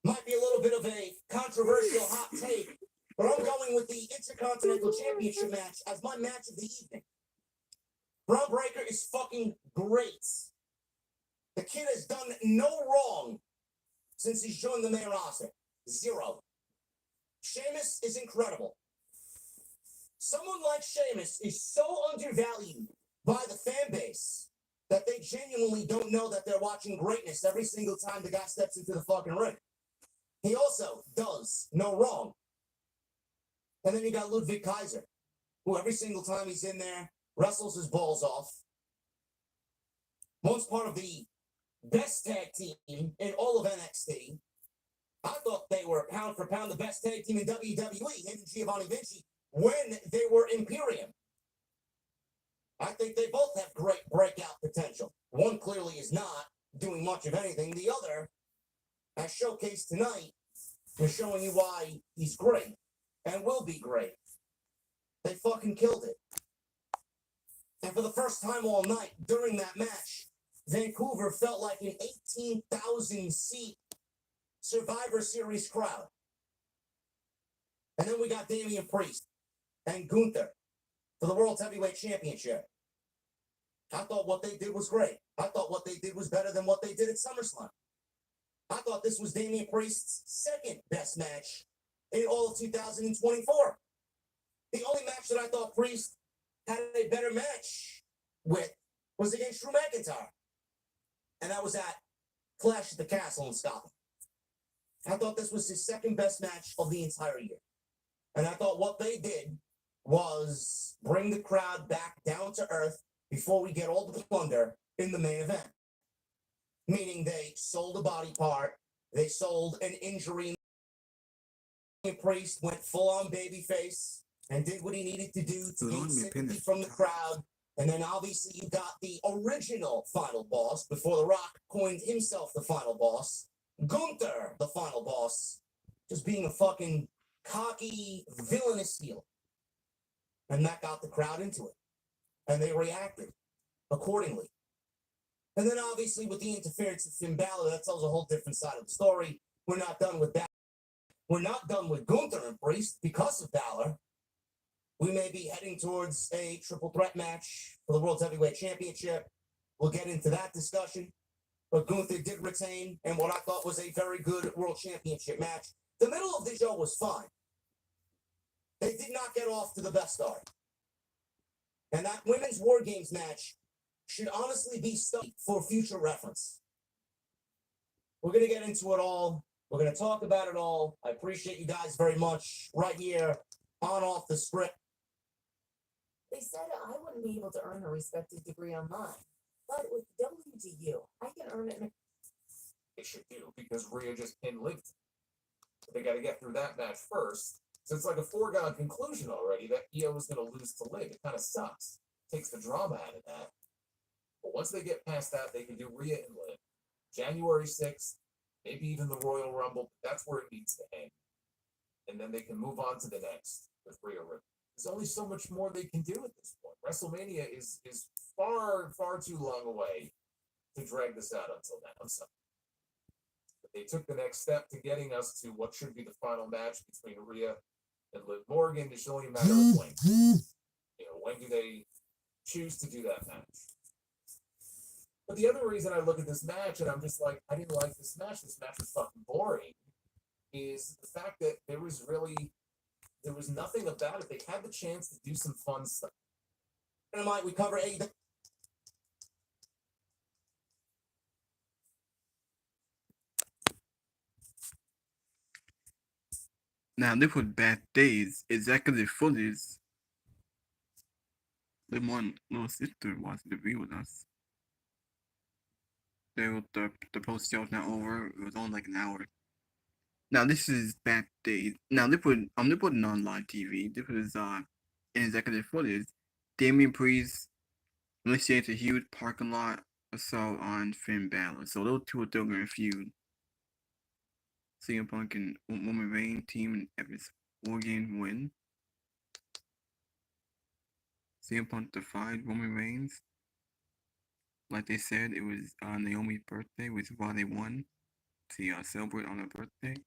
Might be a little bit of a controversial hot take, but I'm going with the Intercontinental Championship match as my match of the evening. Braun Breaker is fucking great. The kid has done no wrong since he's joined the main roster. 0. Sheamus is incredible. Someone like Sheamus is so undervalued by the fan base that they genuinely don't know that they're watching greatness every single time the guy steps into the fucking ring. He also does no wrong. And then you got Ludwig Kaiser, who every single time he's in there wrestles his balls off. Once part of the best tag team in all of NXT. I thought they were pound for pound the best tag team in WWE, him and Giovanni Vinci, when they were Imperium. I think they both have great breakout potential. One clearly is not doing much of anything. The other, as showcased tonight, is showing you why he's great and will be great. They fucking killed it. And for the first time all night during that match, Vancouver felt like an 18,000 seat Survivor Series crowd. And then we got Damian Priest and Gunther for the World Heavyweight Championship. I thought what they did was great. I thought what they did was better than what they did at SummerSlam. I thought this was Damian Priest's second best match in all of 2024. The only match that I thought Priest had a better match with was against Drew McIntyre. And that was at Clash at the Castle in Scotland. I thought this was his second best match of the entire year. And I thought what they did was bring the crowd back down to earth before we get all the plunder in the main event. Meaning they sold a body part, they sold an injury. Priest went full-on babyface and did what he needed to do to gain sympathy from the crowd. And then obviously you got the original final boss before The Rock coined himself the final boss. Gunther, the final boss, just being a fucking cocky, villainous heel. And that got the crowd into it. And they reacted accordingly. And then obviously with the interference of Finn Balor, that tells a whole different side of the story. We're not done with that. We're not done with Gunther and Priest because of Balor. We may be heading towards a triple threat match for the World Heavyweight Championship. We'll get into that discussion. But Gunther did retain in what I thought was a very good World Championship match. The middle of the show was fine. They did not get off to the best start. And that women's Wargames match should honestly be studied for future reference. We're going to get into it all. We're going to talk about it all. I appreciate you guys very much right here on Off the Script. They said I wouldn't be able to earn a respected degree online, but with WGU, I can earn it in a... They should do, because Rhea just pinned Liv. They got to get through that match first. So it's like a foregone conclusion already that Io was going to lose to Liv. It kind of sucks. Takes the drama out of that. But once they get past that, they can do Rhea and Liv. January 6th, maybe even the Royal Rumble. That's where it needs to end. And then they can move on to the next with Rhea Ripley. There's only so much more they can do at this point. WrestleMania is far, far too long away to drag this out until then. I'm sorry. But they took the next step to getting us to what should be the final match between Rhea and Liv Morgan. It's only a matter of when. When do they choose to do that match? But the other reason I look at this match and I'm just like, I didn't like this match was fucking boring, is the fact that there was nothing about it. They had the chance to do some fun stuff. Tonight we cover a... Now, this was Bad Days. Executive footage. The one little sister watched the video with us. The post show is now over. It was only like an hour. Now this is Bad Days. Now they put it on live TV. This was in executive footage. Damian Priest initiates a huge parking lot assault on Finn Balor. So those two are still gonna feud. CM Punk and Roman Reigns team and Evans Wargames win. CM Punk defied Roman Reigns. Like they said, it was Naomi's birthday, which is why they won. To celebrate on her birthday.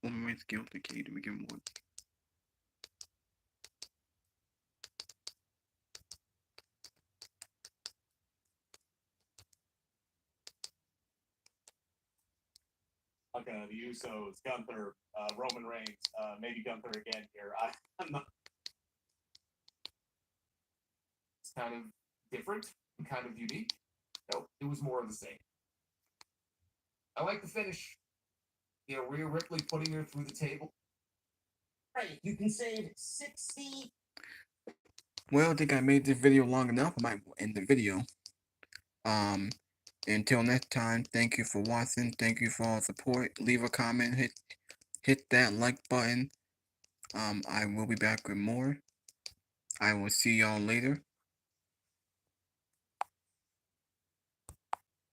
Roman Reigns scaled the cage to begin with. Okay, the Usos, Gunther, Roman Reigns, maybe Gunther again here. I'm not. It's kind of different and kind of unique. No, it was more of the same. I like the finish. Rhea Ripley putting her through the table. Right, you can save 60... Well, I think I made this video long enough. I might end the video. Until next time, thank you for watching. Thank you for all the support. Leave a comment. Hit that like button. I will be back with more. I will see y'all later.